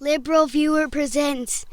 LiberalViewer presents.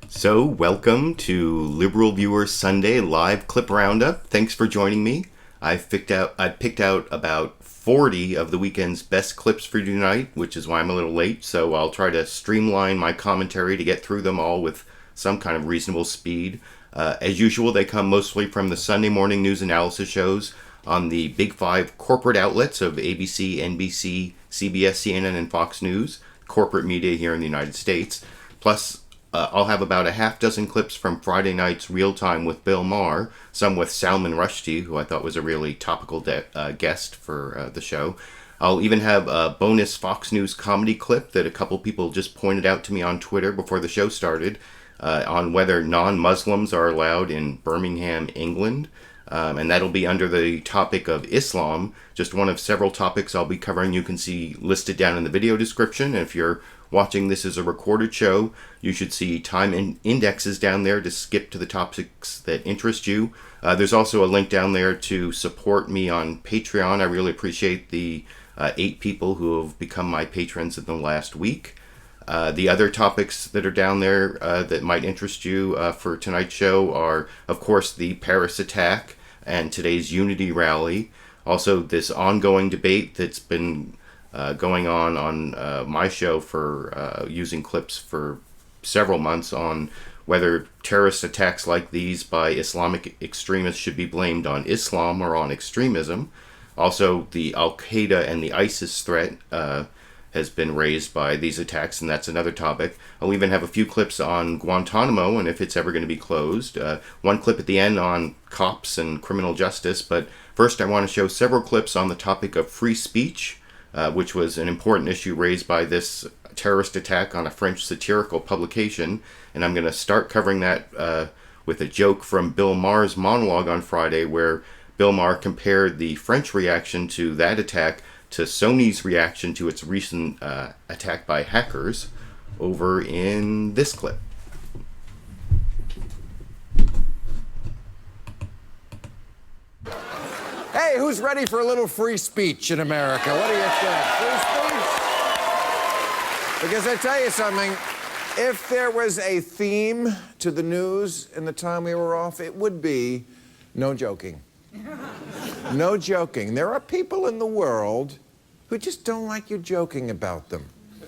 So, welcome to LiberalViewer Sunday Live Clip Roundup. Thanks for joining me. I picked out about 40 of the weekend's best clips for tonight, which is why I'm a little late. So I'll try to streamline my commentary to get through them all with some kind of reasonable speed. As usual, they come mostly from the Sunday morning news analysis shows on the Big Five corporate outlets of ABC, NBC, CBS, CNN, and Fox News, corporate media here in the United States. Plus, I'll have about a half dozen clips from Friday night's Real Time with Bill Maher, some with Salman Rushdie, who I thought was a really topical guest for the show. I'll even have a bonus Fox News comedy clip that a couple people just pointed out to me on Twitter before the show started on whether non-Muslims are allowed in Birmingham, England. And that'll be under the topic of Islam, just one of several topics I'll be covering. You can see listed down in the video description. And if you're watching this as a recorded show, you should see time indexes down there to skip to the topics that interest you. There's also a link down there to support me on Patreon. I really appreciate the 8 people who have become my patrons in the last week. The other topics that are down there that might interest you for tonight's show are, of course, the Paris attack and today's Unity rally. Also, this ongoing debate that's been going on my show for using clips for several months on whether terrorist attacks like these by Islamic extremists should be blamed on Islam or on extremism. Also, the Al-Qaeda and the ISIS threat has been raised by these attacks, and that's another topic. I'll even have a few clips on Guantanamo and if it's ever going to be closed. One clip at the end on cops and criminal justice, but first I want to show several clips on the topic of free speech, which was an important issue raised by this terrorist attack on a French satirical publication, and I'm going to start covering that with a joke from Bill Maher's monologue on Friday, where Bill Maher compared the French reaction to that attack to Sony's reaction to its recent attack by hackers over in this clip. Hey, who's ready for a little free speech in America? What do you think? Free speech? Because I tell you something, if there was a theme to the news in the time we were off, it would be no joking. No joking. There are people in the world who just don't like you joking about them.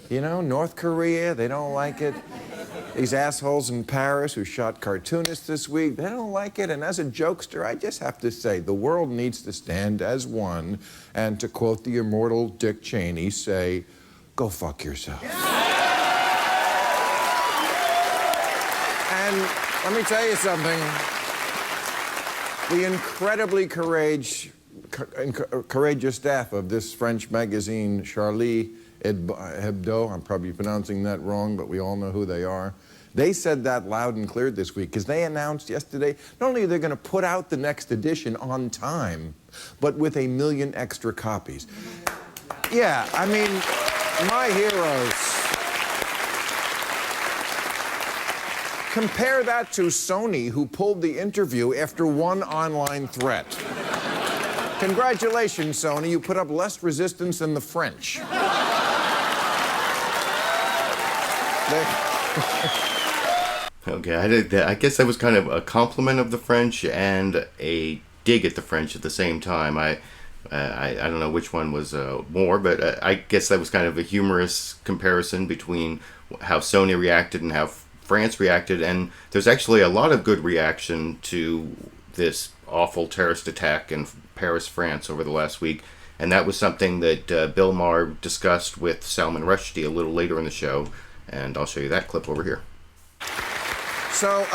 You know, North Korea, they don't like it. These assholes in Paris who shot cartoonists this week, they don't like it. And as a jokester, I just have to say, the world needs to stand as one. And to quote the immortal Dick Cheney, say, go fuck yourself. And let me tell you something. The incredibly courageous staff of this French magazine, Charlie Hebdo, I'm probably pronouncing that wrong, but we all know who they are. They said that loud and clear this week because they announced yesterday not only are they going to put out the next edition on time, but with 1 million extra copies. Yeah, I mean, my heroes. Compare that to Sony, who pulled the interview after one online threat. Congratulations, Sony. You put up less resistance than the French. Okay, I guess that was kind of a compliment of the French and a dig at the French at the same time. I don't know which one was more, but I guess that was kind of a humorous comparison between how Sony reacted and how France reacted, and there's actually a lot of good reaction to this awful terrorist attack in Paris, France over the last week, and that was something that Bill Maher discussed with Salman Rushdie a little later in the show, and I'll show you that clip over here. So,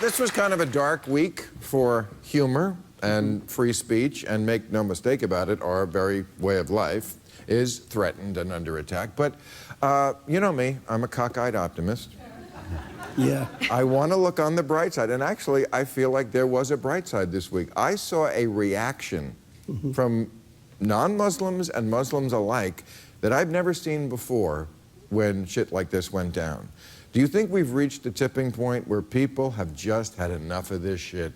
this was kind of a dark week for humor and free speech, and make no mistake about it, our very way of life is threatened and under attack. But you know me, I'm a cockeyed optimist. Yeah. I want to look on the bright side, and actually, I feel like there was a bright side this week. I saw a reaction from non-Muslims and Muslims alike that I've never seen before when shit like this went down. Do you think we've reached a tipping point where people have just had enough of this shit?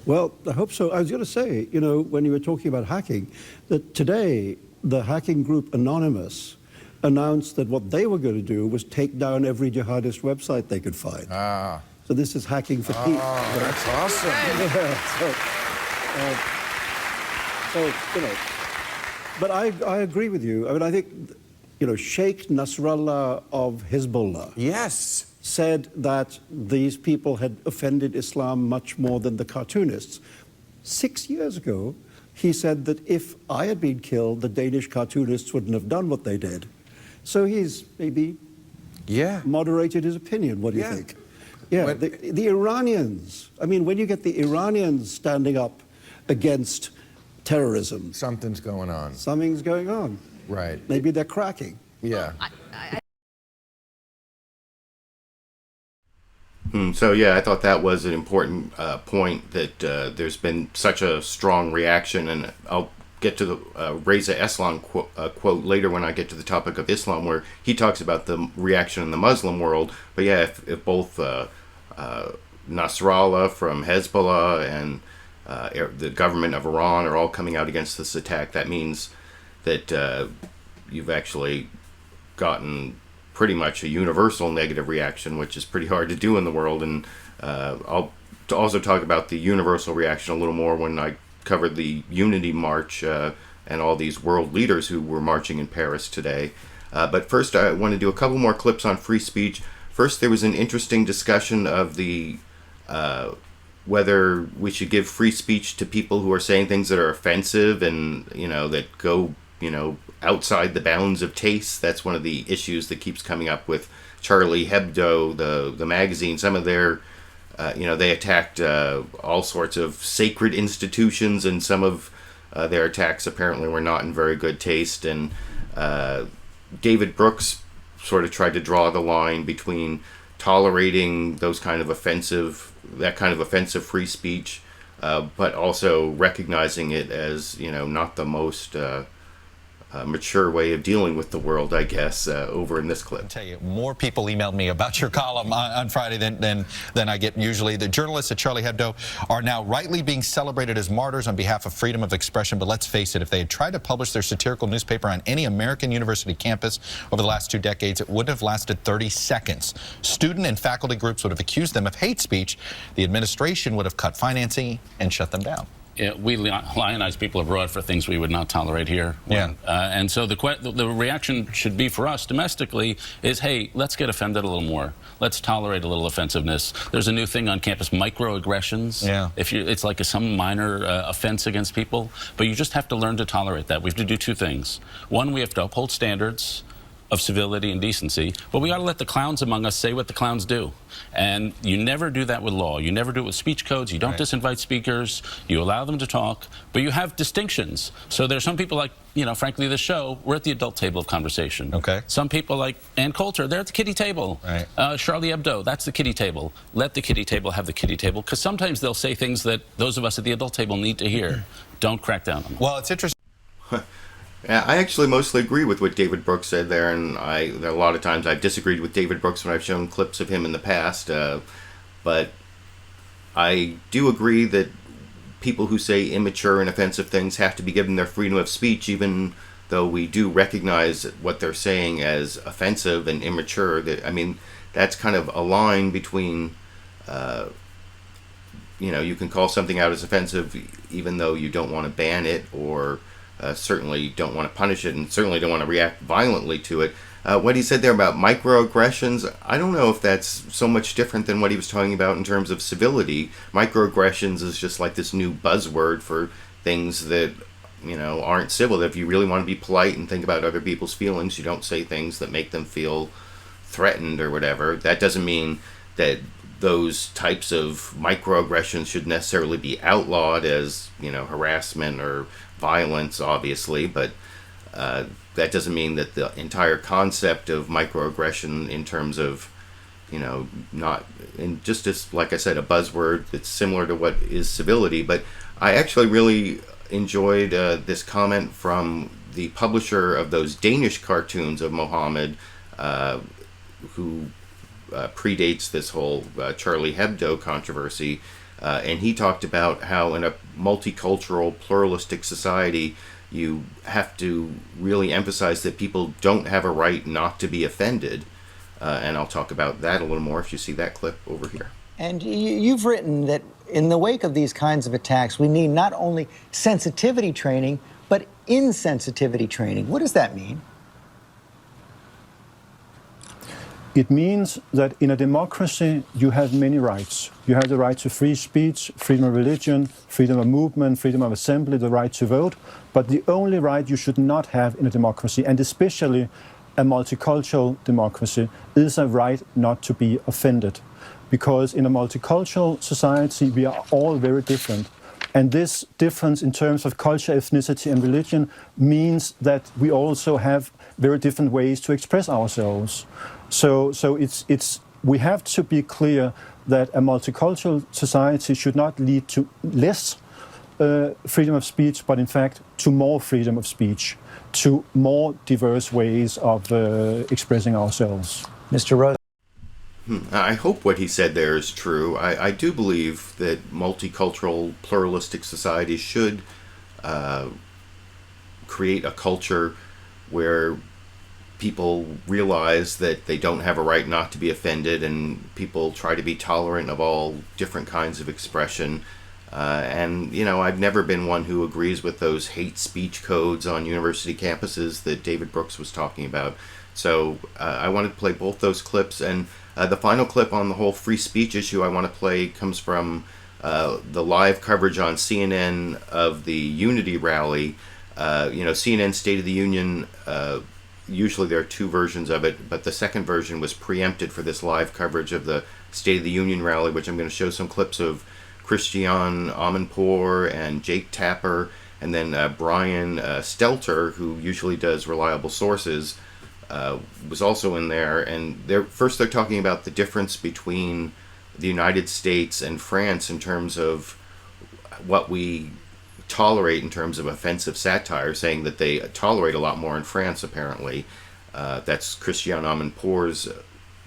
Well, I hope so. I was going to say, you know, when you were talking about hacking, that today the hacking group Anonymous announced that what they were going to do was take down every jihadist website they could find. So this is hacking for peace. Oh, that's awesome. Yeah, so, but I agree with you. I mean, I think, Sheikh Nasrallah of Hezbollah Yes. said that these people had offended Islam much more than the cartoonists. 6 years ago, he said that if I had been killed, the Danish cartoonists wouldn't have done what they did. So he's maybe moderated his opinion. What do you think? Yeah, the Iranians. I mean, when you get the Iranians standing up against terrorism, Something's going on. something's going on. Right. Maybe they're cracking. Yeah. So yeah, I thought that was an important point, that there's been such a strong reaction, and I'll get to the Reza Aslan quote later when I get to the topic of Islam, where he talks about the reaction in the Muslim world. But yeah, if both Nasrallah from Hezbollah and the government of Iran are all coming out against this attack, that means that you've actually gotten pretty much a universal negative reaction, which is pretty hard to do in the world. And I'll also talk about the universal reaction a little more when I covered the Unity March and all these world leaders who were marching in Paris today. But first, I want to do a couple more clips on free speech. First, there was an interesting discussion of the whether we should give free speech to people who are saying things that are offensive and, that go, outside the bounds of taste. That's one of the issues that keeps coming up with Charlie Hebdo, the magazine. Some of their, they attacked all sorts of sacred institutions, and some of their attacks apparently were not in very good taste. And David Brooks sort of tried to draw the line between tolerating that kind of offensive free speech, but also recognizing it as, not the most mature way of dealing with the world, I guess, over in this clip. I'll tell you, more people emailed me about your column on Friday than I get usually. The journalists at Charlie Hebdo are now rightly being celebrated as martyrs on behalf of freedom of expression. But let's face it, if they had tried to publish their satirical newspaper on any American university campus over the last 2 decades, it would have lasted 30 seconds. Student and faculty groups would have accused them of hate speech. The administration would have cut financing and shut them down. Yeah, we lionize people abroad for things we would not tolerate here. Yeah. And so the reaction should be for us domestically is, hey, let's get offended a little more. Let's tolerate a little offensiveness. There's a new thing on campus, microaggressions. Yeah. It's like some minor offense against people, but you just have to learn to tolerate that. We have to do 2 things. One, we have to uphold standards of civility and decency, but we ought to let the clowns among us say what the clowns do. And you never do that with law. You never do it with speech codes. You don't disinvite speakers. You allow them to talk, but you have distinctions. So there's some people like, frankly, the show, we're at the adult table of conversation. Okay. Some people like Ann Coulter, they're at the kiddie table. Right. Charlie Hebdo, that's the kiddie table. Let the kiddie table have the kiddie table, because sometimes they'll say things that those of us at the adult table need to hear. Don't crack down on them. Well, it's interesting. Yeah, I actually mostly agree with what David Brooks said there, and a lot of times I've disagreed with David Brooks when I've shown clips of him in the past, but I do agree that people who say immature and offensive things have to be given their freedom of speech, even though we do recognize what they're saying as offensive and immature. That's kind of a line between, you can call something out as offensive even though you don't want to ban it, or certainly don't want to punish it, and certainly don't want to react violently to it. What he said there about microaggressions, I don't know if that's so much different than what he was talking about in terms of civility. Microaggressions is just like this new buzzword for things that, aren't civil. If you really want to be polite and think about other people's feelings, you don't say things that make them feel threatened or whatever. That doesn't mean that those types of microaggressions should necessarily be outlawed as, harassment or violence, obviously, but that doesn't mean that the entire concept of microaggression in terms of, not, and just as, like I said, a buzzword that's similar to what is civility. But I actually really enjoyed this comment from the publisher of those Danish cartoons of Mohammed, who predates this whole Charlie Hebdo controversy. And he talked about how in a multicultural, pluralistic society, you have to really emphasize that people don't have a right not to be offended. And I'll talk about that a little more if you see that clip over here. And you've written that in the wake of these kinds of attacks, we need not only sensitivity training, but insensitivity training. What does that mean? It means that in a democracy, you have many rights. You have the right to free speech, freedom of religion, freedom of movement, freedom of assembly, the right to vote. But the only right you should not have in a democracy, and especially a multicultural democracy, is a right not to be offended. Because in a multicultural society, we are all very different. And this difference in terms of culture, ethnicity, and religion means that we also have very different ways to express ourselves. So we have to be clear that a multicultural society should not lead to less freedom of speech, but in fact to more freedom of speech, to more diverse ways of expressing ourselves. Mr. Rose. I hope what he said there is true. I do believe that multicultural, pluralistic societies should create a culture where people realize that they don't have a right not to be offended, and people try to be tolerant of all different kinds of expression. And, you know, I've never been one who agrees with those hate speech codes on university campuses that David Brooks was talking about. So I wanted to play both those clips, and the final clip on the whole free speech issue I want to play comes from the live coverage on CNN of the Unity rally. CNN State of the Union, usually there are two versions of it, but the second version was preempted for this live coverage of the State of the Union rally, which I'm going to show some clips of Christian Amanpour and Jake Tapper, and then Brian Stelter, who usually does Reliable Sources, was also in there. And they're talking about the difference between the United States and France in terms of what we tolerate in terms of offensive satire, saying that they tolerate a lot more in France, apparently. That's Christian Amanpour's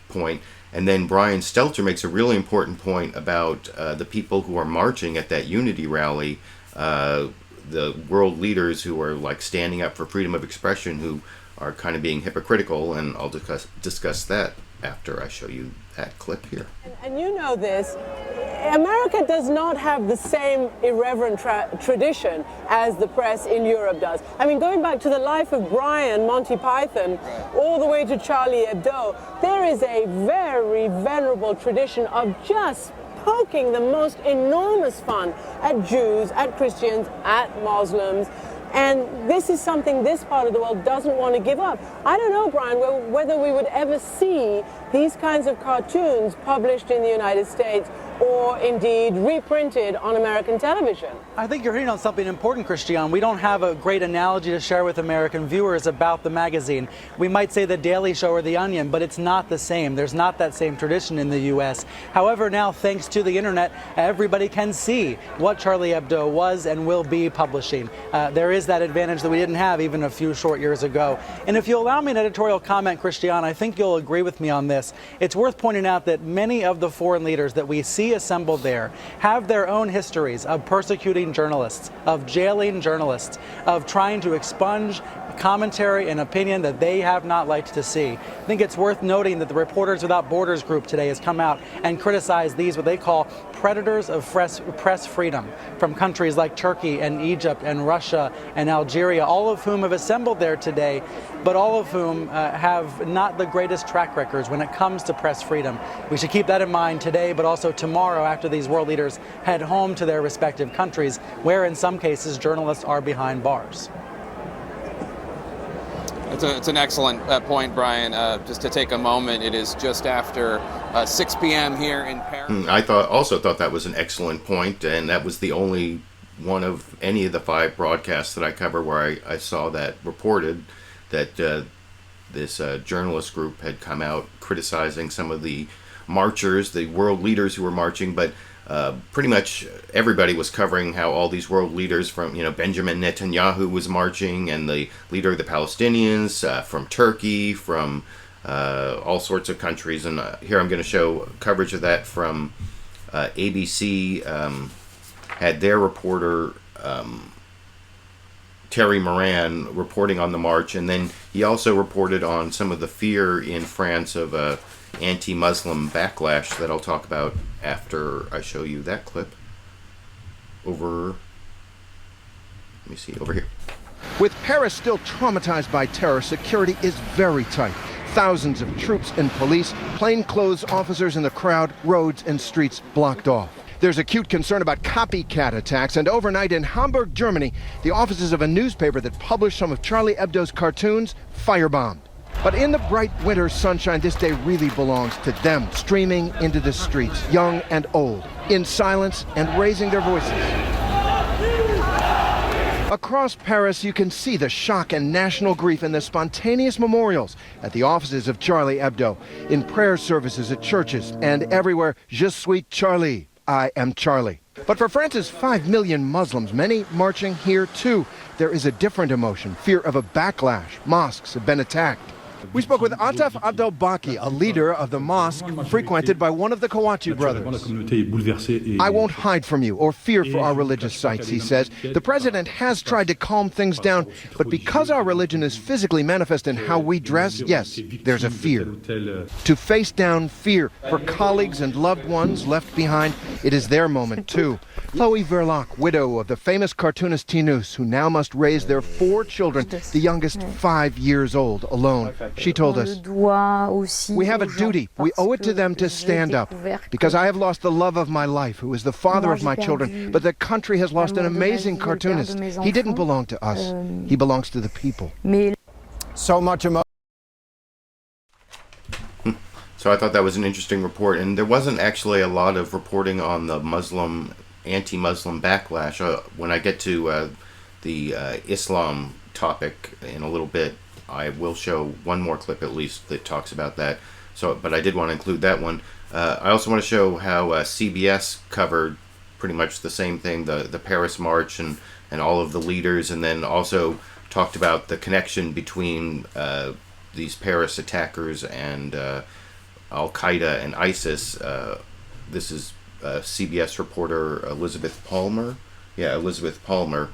point. And then Brian Stelter makes a really important point about the people who are marching at that Unity rally, the world leaders who are like standing up for freedom of expression, who are kind of being hypocritical, and I'll discuss that after I show you that clip here. And you know this, America does not have the same irreverent tradition as the press in Europe does. I mean, going back to the life of Brian, Monty Python, all the way to Charlie Hebdo, there is a very venerable tradition of just poking the most enormous fun at Jews, at Christians, at Muslims. And this is something this part of the world doesn't want to give up. I don't know, Brian, whether we would ever see these kinds of cartoons published in the United States or indeed reprinted on American television. I think you're hitting on something important, Christian. We don't have a great analogy to share with American viewers about the magazine. We might say The Daily Show or The Onion, but it's not the same. There's not that same tradition in the U.S. However, now, thanks to the internet, everybody can see what Charlie Hebdo was and will be publishing. There is that advantage that we didn't have even a few short years ago. And if you'll allow me an editorial comment, Christian, I think you'll agree with me on this. It's worth pointing out that many of the foreign leaders that we see assembled there have their own histories of persecuting journalists, of jailing journalists, of trying to expunge commentary and opinion that they have not liked to see. I think it's worth noting that the Reporters Without Borders group today has come out and criticized these, what they call predators of press freedom, from countries like Turkey and Egypt and Russia and Algeria, all of whom have assembled there today, but all of whom have not the greatest track records when it comes to press freedom. We should keep that in mind today, but also tomorrow after these world leaders head home to their respective countries, where in some cases journalists are behind bars. It's an excellent point, Brian. Just to take a moment, it is just after 6 p.m. here in Paris. I also thought that was an excellent point, and that was the only one of any of the 5 broadcasts that I cover where I saw that reported that this journalist group had come out criticizing some of the marchers, the world leaders who were marching, but pretty much everybody was covering how all these world leaders from, Benjamin Netanyahu was marching, and the leader of the Palestinians, from Turkey, from all sorts of countries. And here I'm going to show coverage of that from ABC, had their reporter Terry Moran reporting on the march, and then he also reported on some of the fear in France of a anti-Muslim backlash that I'll talk about after I show you that clip. Over here. With Paris still traumatized by terror, security is very tight. Thousands of troops and police, plainclothes officers in the crowd, roads and streets blocked off. There's acute concern about copycat attacks, and overnight in Hamburg, Germany, the offices of a newspaper that published some of Charlie Hebdo's cartoons firebombed. But in the bright winter sunshine, this day really belongs to them, streaming into the streets, young and old, in silence and raising their voices. Across Paris, you can see the shock and national grief in the spontaneous memorials at the offices of Charlie Hebdo, in prayer services at churches, and everywhere, Je suis Charlie, I am Charlie. But for France's 5 million Muslims, many marching here too, there is a different emotion, fear of a backlash. Mosques have been attacked. We spoke with Ataf Abdelbaki, a leader of the mosque frequented by one of the Kouachi brothers. I won't hide from you or fear for our religious sites, he says. The president has tried to calm things down, but because our religion is physically manifest in how we dress, yes, there's a fear. To face down fear for colleagues and loved ones left behind, it is their moment too. Chloe Verloc, widow of the famous cartoonist Tinus, who now must raise their 4 children, the youngest 5 years old, alone. She told us, we have a duty. We owe it to them to stand up. Because I have lost the love of my life, who is the father of my children, but the country has lost an amazing cartoonist. He didn't belong to us. He belongs to the people. So much emotion. So I thought that was an interesting report, and there wasn't actually a lot of reporting on the anti-Muslim backlash. When I get to the Islam topic in a little bit, I will show one more clip at least that talks about that. But I did want to include that one. I also want to show how CBS covered pretty much the same thing, the Paris March and all of the leaders, and then also talked about the connection between these Paris attackers and Al-Qaeda and ISIS. This is CBS reporter Elizabeth Palmer. Yeah, Elizabeth Palmer.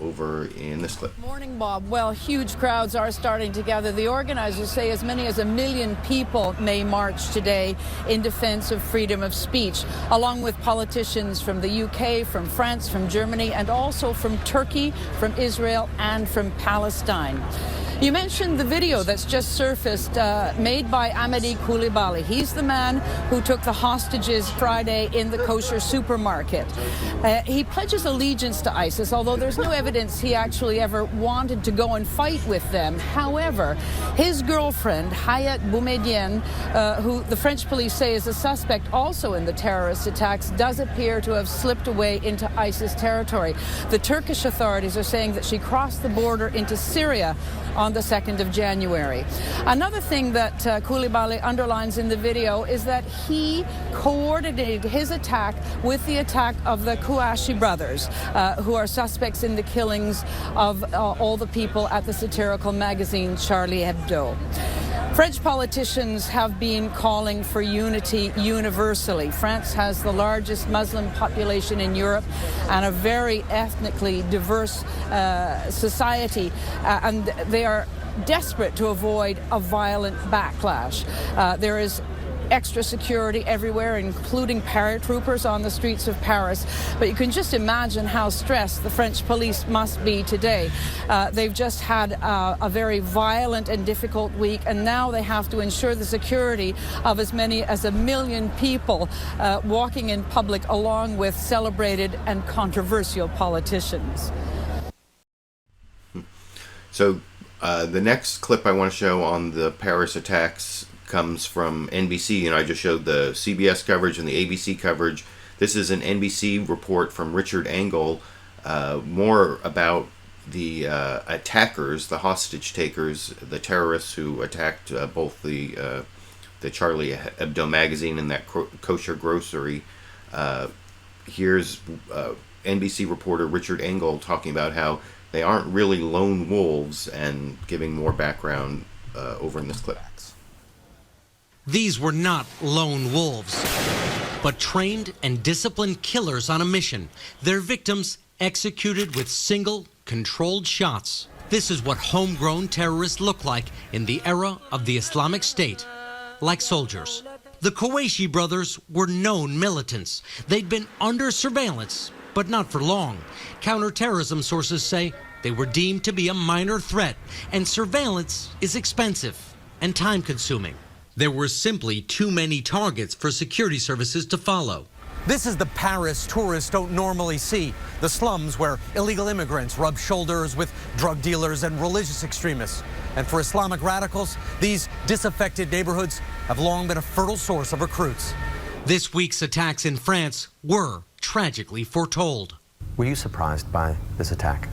Over in this clip. Morning, Bob. Well, huge crowds are starting to gather. The organizers say as many as 1 million people may march today in defense of freedom of speech, along with politicians from the UK, from France, from Germany, and also from Turkey, from Israel, and from Palestine. You mentioned the video that's just surfaced, made by Amedy Coulibaly. He's the man who took the hostages Friday in the Kosher supermarket. He pledges allegiance to ISIS, although there's no evidence he actually ever wanted to go and fight with them. However, his girlfriend, Hayat Boumediene, who the French police say is a suspect also in the terrorist attacks, does appear to have slipped away into ISIS territory. The Turkish authorities are saying that she crossed the border into Syria on the 2nd of January. Another thing that Coulibaly underlines in the video is that he coordinated his attack with the attack of the Kouachi brothers, who are suspects in the killings of all the people at the satirical magazine Charlie Hebdo. French politicians have been calling for unity universally. France has the largest Muslim population in Europe and a very ethnically diverse society, and they are desperate to avoid a violent backlash. There is extra security everywhere, including paratroopers on the streets of Paris. But you can just imagine how stressed the French police must be today. They've just had a very violent and difficult week, and now they have to ensure the security of as many as 1 million people walking in public, along with celebrated and controversial politicians. So the next clip I want to show on the Paris attacks comes from NBC, and I just showed the CBS coverage and the ABC coverage. This is an NBC report from Richard Engel, more about the attackers, the hostage takers, the terrorists who attacked both the Charlie Hebdo magazine and that kosher grocery. Here's NBC reporter Richard Engel talking about how they aren't really lone wolves and giving more background over in this clip. These were not lone wolves, but trained and disciplined killers on a mission. Their victims executed with single, controlled shots. This is what homegrown terrorists look like in the era of the Islamic State, like soldiers. The Kouachi brothers were known militants. They'd been under surveillance, but not for long. Counterterrorism sources say they were deemed to be a minor threat, and surveillance is expensive and time-consuming. There were simply too many targets for security services to follow. This is the Paris tourists don't normally see, the slums where illegal immigrants rub shoulders with drug dealers and religious extremists. And for Islamic radicals, these disaffected neighborhoods have long been a fertile source of recruits. This week's attacks in France were tragically foretold. Were you surprised by this attack?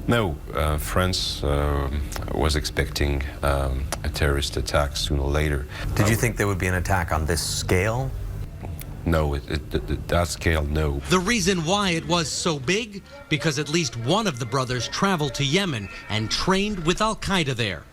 No, France was expecting a terrorist attack sooner or later. Did you think there would be an attack on this scale? No, that scale, no. The reason why it was so big? Because at least one of the brothers traveled to Yemen and trained with Al-Qaeda there.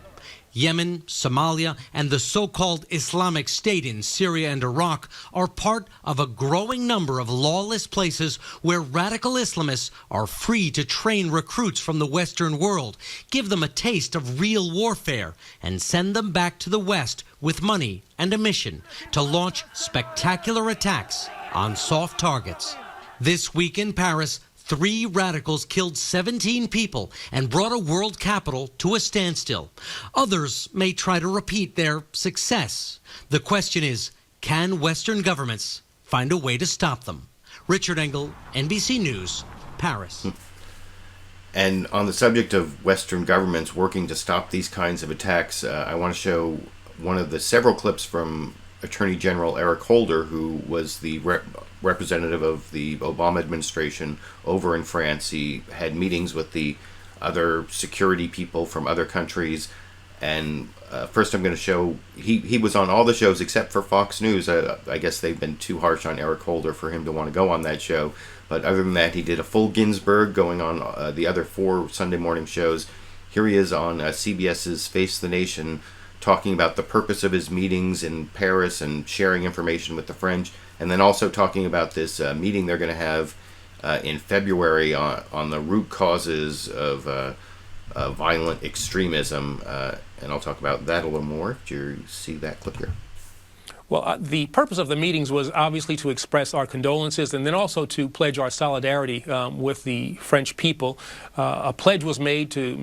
Yemen, Somalia, and the so-called Islamic State in Syria and Iraq are part of a growing number of lawless places where radical Islamists are free to train recruits from the Western world, give them a taste of real warfare, and send them back to the West with money and a mission to launch spectacular attacks on soft targets. This week in Paris, 3 radicals killed 17 people and brought a world capital to a standstill. Others may try to repeat their success. The question is, can Western governments find a way to stop them? Richard Engel, NBC News, Paris. And on the subject of Western governments working to stop these kinds of attacks, I want to show one of the several clips from Attorney General Eric Holder, who was the representative of the Obama administration over in France. He had meetings with the other security people from other countries. And first I'm going to show, he was on all the shows except for Fox News. I guess they've been too harsh on Eric Holder for him to want to go on that show. But other than that, he did a full Ginsburg going on the other 4 Sunday morning shows. Here he is on CBS's Face the Nation, talking about the purpose of his meetings in Paris and sharing information with the French, and then also talking about this meeting they're going to have in February on the root causes of violent extremism, and I'll talk about that a little more. Did you see that clip here? Well, the purpose of the meetings was obviously to express our condolences and then also to pledge our solidarity with the French people. A pledge was made to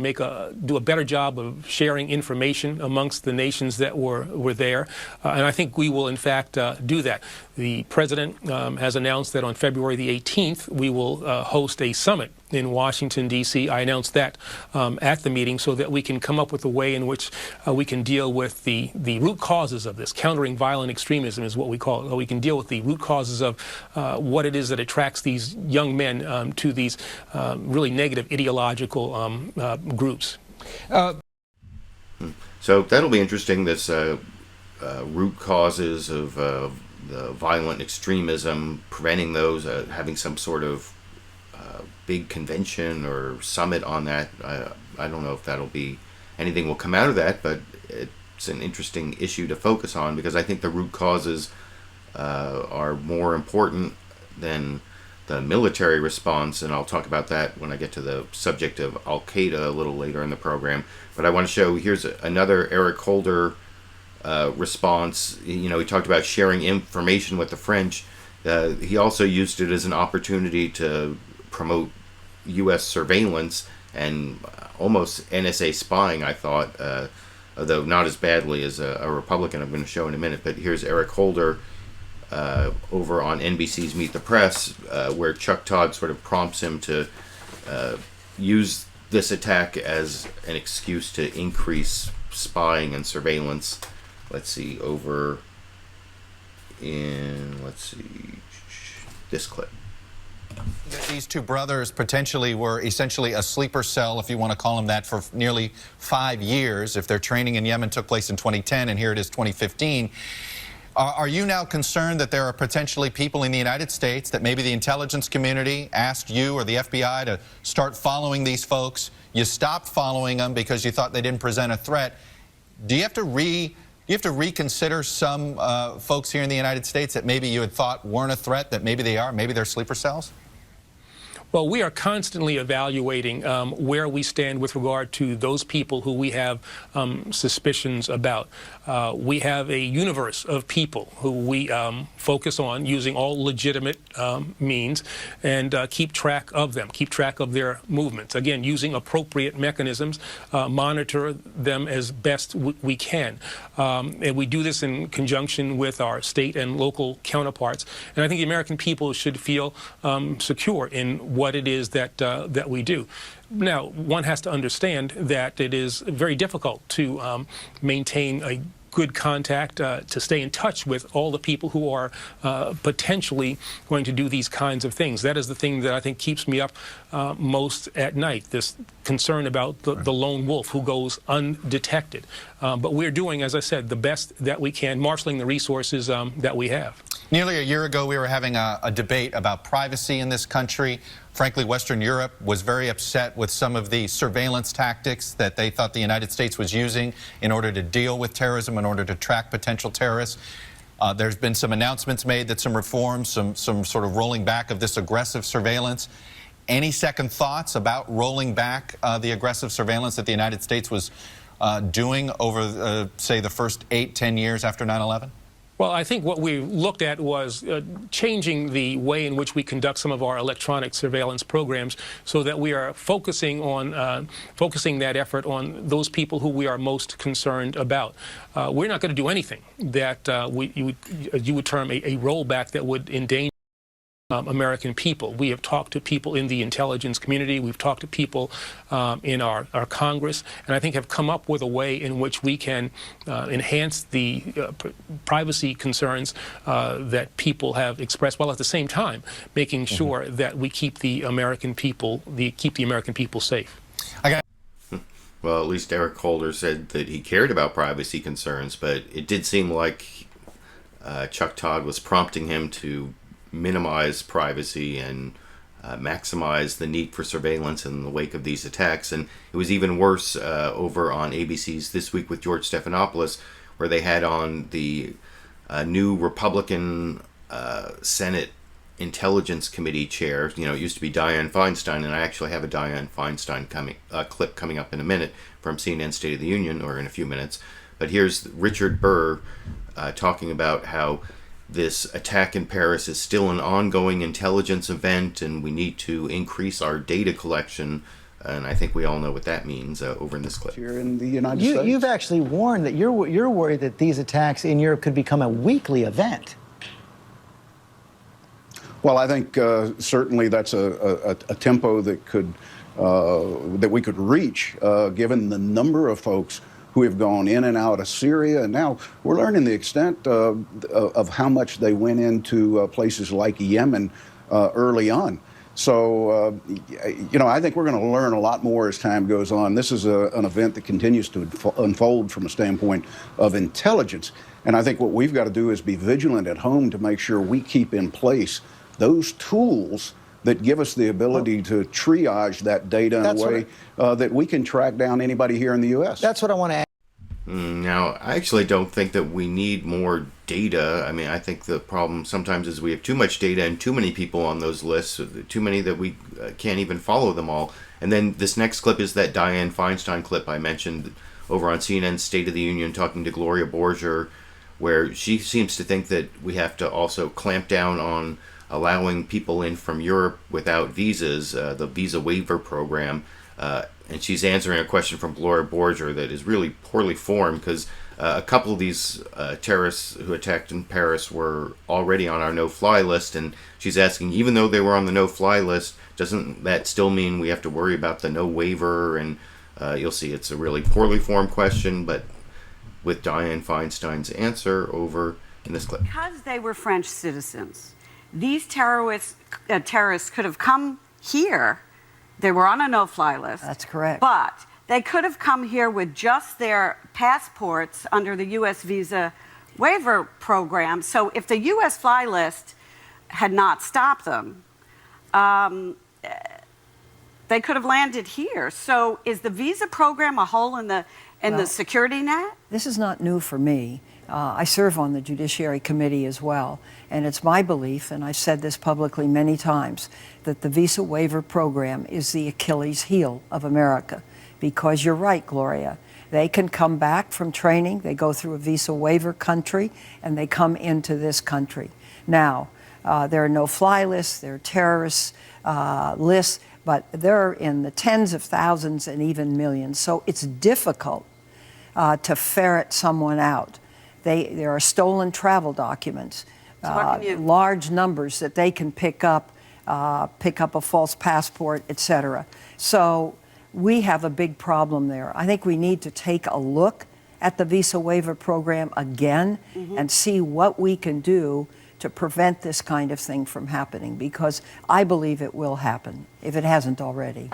do a better job of sharing information amongst the nations that were there, and I think we will in fact do that. The president has announced that on February the 18th we will host a summit in Washington, D.C. I announced that at the meeting so that we can come up with a way in which we can deal with the root causes of this. Countering violent extremism is what we call it. We can deal with the root causes of what it is that attracts these young men to these really negative ideological groups. So that'll be interesting, this root causes of the violent extremism, preventing those, having some sort of big convention or summit on that. I don't know if anything will come out of that, but it's an interesting issue to focus on, because I think the root causes are more important than the military response, and I'll talk about that when I get to the subject of Al-Qaeda a little later in the program. But I want to show, here's another Eric Holder response. You know, he talked about sharing information with the French. He also used it as an opportunity to promote U.S. surveillance and almost NSA spying, I thought, although not as badly as a Republican I'm going to show in a minute. But here's Eric Holder over on NBC's Meet the Press, where Chuck Todd sort of prompts him to use this attack as an excuse to increase spying and surveillance. Let's see, over in, this clip. These 2 brothers potentially were essentially a sleeper cell, if you want to call them that, for nearly 5 years. If their training in Yemen took place in 2010 and here it is 2015, are you now concerned that there are potentially people in the United States that maybe the intelligence community asked you or the FBI to start following these folks? You stopped following them because you thought they didn't present a threat. Do you have to reconsider some folks here in the United States that maybe you had thought weren't a threat, that maybe they are, maybe they're sleeper cells? Well, we are constantly evaluating where we stand with regard to those people who we have suspicions about. We have a universe of people who we focus on using all legitimate means and keep track of them, keep track of their movements. Again, using appropriate mechanisms, monitor them as best we can. And we do this in conjunction with our state and local counterparts. And I think the American people should feel secure in what it is that we do. Now, one has to understand that it is very difficult to maintain a good contact, to stay in touch with all the people who are potentially going to do these kinds of things. That is the thing that I think keeps me up most at night, this concern about the lone wolf who goes undetected. But we're doing, as I said, the best that we can, marshaling the resources that we have. Nearly a year ago, we were having a debate about privacy in this country. Frankly, Western Europe was very upset with some of the surveillance tactics that they thought the United States was using in order to deal with terrorism, in order to track potential terrorists. There's been some announcements made that some reforms, some sort of rolling back of this aggressive surveillance. Any second thoughts about rolling back the aggressive surveillance that the United States was doing over, say, the first 8-10 years after 9/11? Well, I think what we looked at was changing the way in which we conduct some of our electronic surveillance programs so that we are focusing on focusing that effort on those people who we are most concerned about. We're not going to do anything that you would term a rollback that would endanger American people. We have talked to people in the intelligence community. We've talked to people in our Congress, and I think have come up with a way in which we can enhance the privacy concerns that people have expressed, while at the same time making sure that we keep the American people safe. Well, at least Eric Holder said that he cared about privacy concerns, but it did seem like Chuck Todd was prompting him to minimize privacy and maximize the need for surveillance in the wake of these attacks. And it was even worse over on ABC's This Week with George Stephanopoulos, where they had on the new Republican Senate Intelligence Committee chair. You know, it used to be Dianne Feinstein, and I actually have a Dianne Feinstein clip coming up in a minute from CNN State of the Union, or in a few minutes. But here's Richard Burr talking about how this attack in Paris is still an ongoing intelligence event, and we need to increase our data collection. And I think we all know what that means over in this clip. Here in the United States. You've actually warned that you're worried that these attacks in Europe could become a weekly event. Well, I think certainly that's a tempo that could that we could reach, given the number of folks who have gone in and out of Syria. And now we're learning the extent of how much they went into places like Yemen early on. So, you know, I think we're going to learn a lot more as time goes on. This is an event that continues to unfold from a standpoint of intelligence. And I think what we've got to do is be vigilant at home to make sure we keep in place those tools that give us the ability to triage that data in a way that we can track down anybody here in the U.S. That's what I want to ask. Now, I actually don't think that we need more data. I mean, I think the problem sometimes is we have too much data and too many people on those lists, too many that we can't even follow them all. And then this next clip is that Dianne Feinstein clip I mentioned over on CNN State of the Union, talking to Gloria Borger, where she seems to think that we have to also clamp down on allowing people in from Europe without visas, the visa waiver program. And she's answering a question from Gloria Borger that is really poorly formed, because a couple of these terrorists who attacked in Paris were already on our no-fly list, and she's asking, even though they were on the no-fly list, doesn't that still mean we have to worry about the no waiver? And you'll see it's a really poorly formed question, but with Dianne Feinstein's answer over in this clip. Because they were French citizens, these terrorists could have come here. They were on a no-fly list. That's correct. But they could have come here with just their passports under the U.S. visa waiver program. So if the U.S. fly list had not stopped them, they could have landed here. So is the visa program a hole in the security net? This is not new for me. I serve on the Judiciary Committee as well, and it's my belief, and I've said this publicly many times, that the visa waiver program is the Achilles heel of America. Because you're right, Gloria, they can come back from training, they go through a visa waiver country, and they come into this country. Now, there are no-fly lists, there are terrorist lists, but they're in the tens of thousands and even millions. So it's difficult to ferret someone out. There are stolen travel documents, large numbers that they can pick up a false passport, etc. So we have a big problem there. I think we need to take a look at the visa waiver program again and see what we can do to prevent this kind of thing from happening, because I believe it will happen if it hasn't already.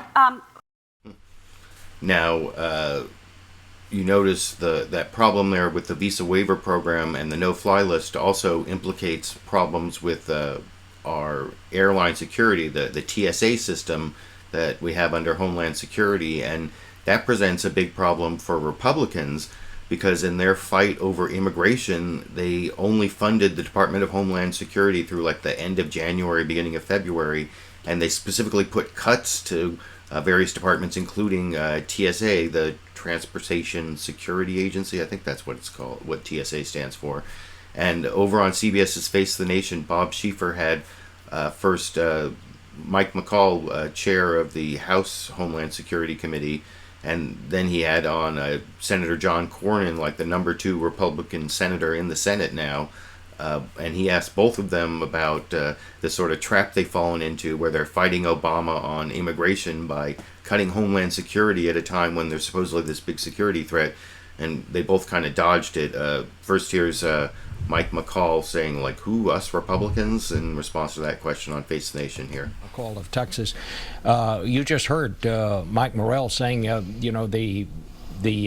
Now, you notice that problem there with the visa waiver program, and the no-fly list also implicates problems with our airline security, the TSA system that we have under Homeland Security, and that presents a big problem for Republicans, because in their fight over immigration, they only funded the Department of Homeland Security through like the end of January, beginning of February, and they specifically put cuts to various departments, including TSA, the Transportation Security Agency. I think that's what it's called, what TSA stands for. And over on CBS's Face the Nation, Bob Schieffer had first Mike McCall, chair of the House Homeland Security Committee, and then he had on Senator John Cornyn, like the number 2 Republican senator in the Senate now, and he asked both of them about the sort of trap they've fallen into, where they're fighting Obama on immigration by cutting Homeland Security at a time when there's supposedly this big security threat, and they both kind of dodged it. First, here's Mike McCall saying, like, who, us Republicans, in response to that question on Face the Nation here. McCall of Texas. You just heard Mike Morrell saying, you know, the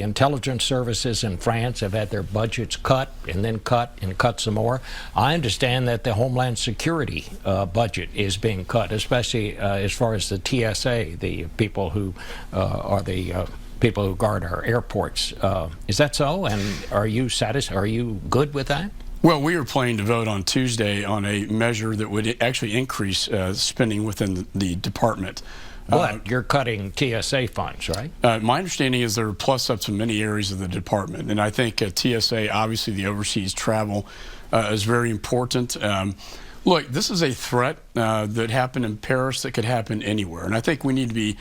intelligence services in France have had their budgets cut and then cut and cut some more. I understand that the Homeland Security budget is being cut, especially as far as the TSA, the people who are the people who guard our airports. Is that so? And are you satisfied? Are you good with that? Well, we are planning to vote on Tuesday on a measure that would actually increase spending within the department. But you're cutting TSA funds, right? My understanding is there are plus-ups in many areas of the department, and I think TSA, obviously the overseas travel, is very important. Look, this is a threat that happened in Paris that could happen anywhere, and I think we need to be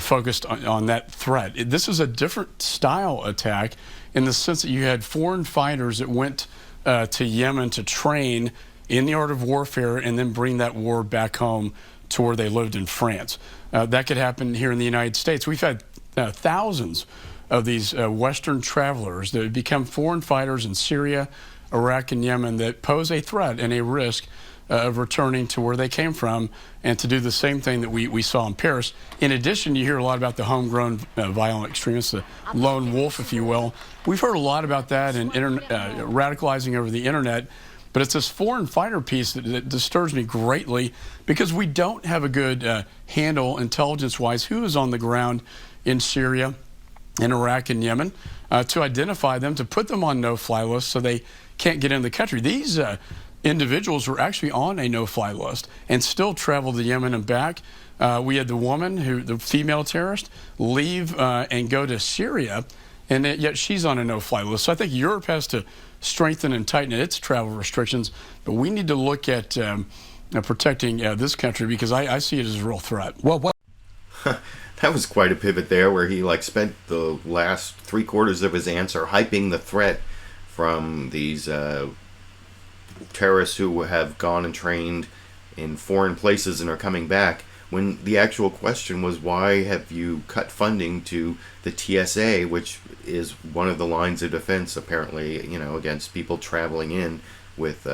focused on that threat. This is a different style attack in the sense that you had foreign fighters that went to Yemen to train in the art of warfare and then bring that war back home to where they lived in France. That could happen here in the United States. We've had thousands of these Western travelers that become foreign fighters in Syria, Iraq, and Yemen that pose a threat and a risk of returning to where they came from and to do the same thing that we saw in Paris. In addition, you hear a lot about the homegrown violent extremists, the lone wolf, if you will. We've heard a lot about that and radicalizing over the internet. But it's this foreign fighter piece that disturbs me greatly, because we don't have a good handle intelligence-wise who is on the ground in Syria, in Iraq, and Yemen, to identify them, to put them on no-fly lists so they can't get in the country. These individuals were actually on a no-fly list and still traveled to Yemen and back. We had the woman, the female terrorist, leave and go to Syria, and yet she's on a no-fly list. So I think Europe has to strengthen and tighten its travel restrictions, but we need to look at protecting this country, because I see it as a real threat. Well, what? That was quite a pivot there, where he spent the last 3/4 of his answer hyping the threat from these terrorists who have gone and trained in foreign places and are coming back, when the actual question was, why have you cut funding to the TSA, which is one of the lines of defense, apparently, against people traveling in with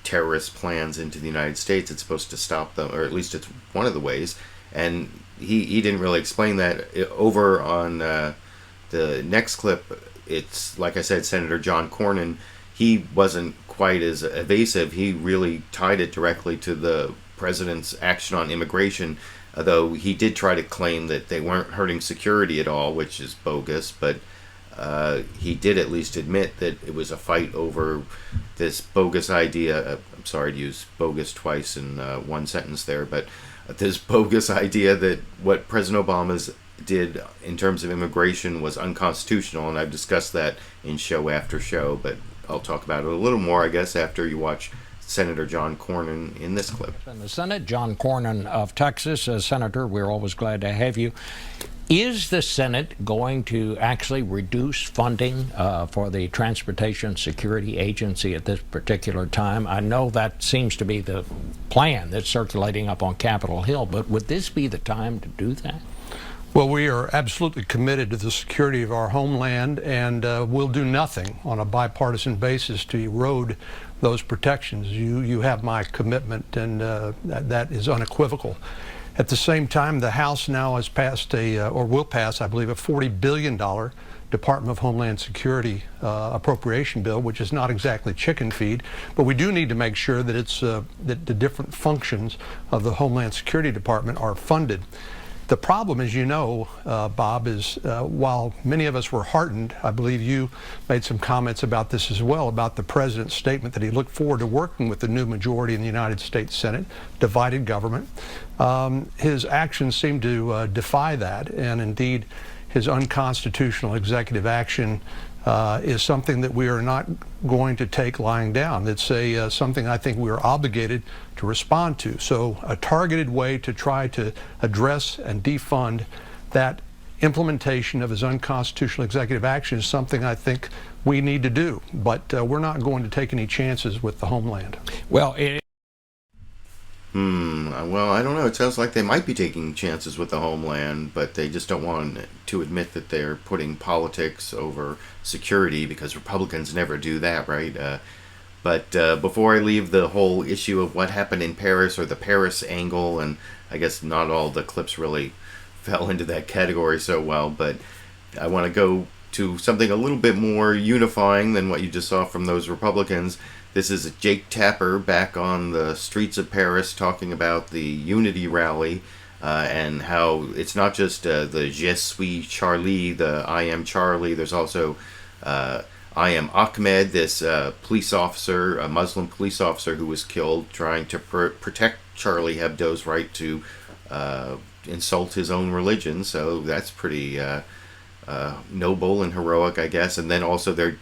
terrorist plans into the United States. It's supposed to stop them, or at least it's one of the ways. And he didn't really explain that. Over on the next clip, it's, like I said, Senator John Cornyn. He wasn't quite as evasive. He really tied it directly to the president's action on immigration, though he did try to claim that they weren't hurting security at all, which is bogus. But he did at least admit that it was a fight over this bogus idea. I'm sorry to use bogus twice in one sentence there, but this bogus idea that what President Obama did in terms of immigration was unconstitutional, and I've discussed that in show after show, but I'll talk about it a little more, I guess, after you watch Senator John Cornyn in this clip. In the Senate, John Cornyn of Texas. Senator, we're always glad to have you. Is the Senate going to actually reduce funding for the Transportation Security Agency at this particular time? I know that seems to be the plan that's circulating up on Capitol Hill, but would this be the time to do that? Well, we are absolutely committed to the security of our homeland, and we'll do nothing on a bipartisan basis to erode those protections. You have my commitment, and that is unequivocal. At the same time, the House now has passed or will pass, I believe, a $40 billion Department of Homeland Security appropriation bill, which is not exactly chicken feed, but we do need to make sure that that the different functions of the Homeland Security Department are funded. The problem, as you know, Bob, is while many of us were heartened, I believe you made some comments about this as well, about the president's statement that he looked forward to working with the new majority in the United States Senate, divided government. His actions seem to defy that, and indeed his unconstitutional executive action is something that we are not going to take lying down. It's something I think we are obligated to respond to. So a targeted way to try to address and defund that implementation of his unconstitutional executive action is something I think we need to do. But we're not going to take any chances with the homeland. Well, well, I don't know. It sounds like they might be taking chances with the homeland, but they just don't want to admit that they're putting politics over security, because Republicans never do that, right? But before I leave the whole issue of what happened in Paris, or the Paris angle, and I guess not all the clips really fell into that category so well, but I want to go to something a little bit more unifying than what you just saw from those Republicans. This is Jake Tapper back on the streets of Paris talking about the Unity rally and how it's not just the Je suis Charlie, the I am Charlie. There's also I am Ahmed, this police officer, a Muslim police officer who was killed trying to protect Charlie Hebdo's right to insult his own religion. So that's pretty noble and heroic, I guess. And then also they're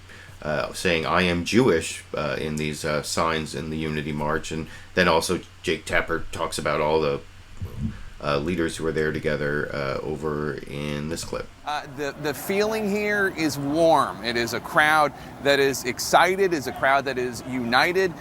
saying I am Jewish in these signs in the Unity March. And then also Jake Tapper talks about all the leaders who are there together over in this clip. The feeling here is warm. It is a crowd that is excited, is a crowd that is united.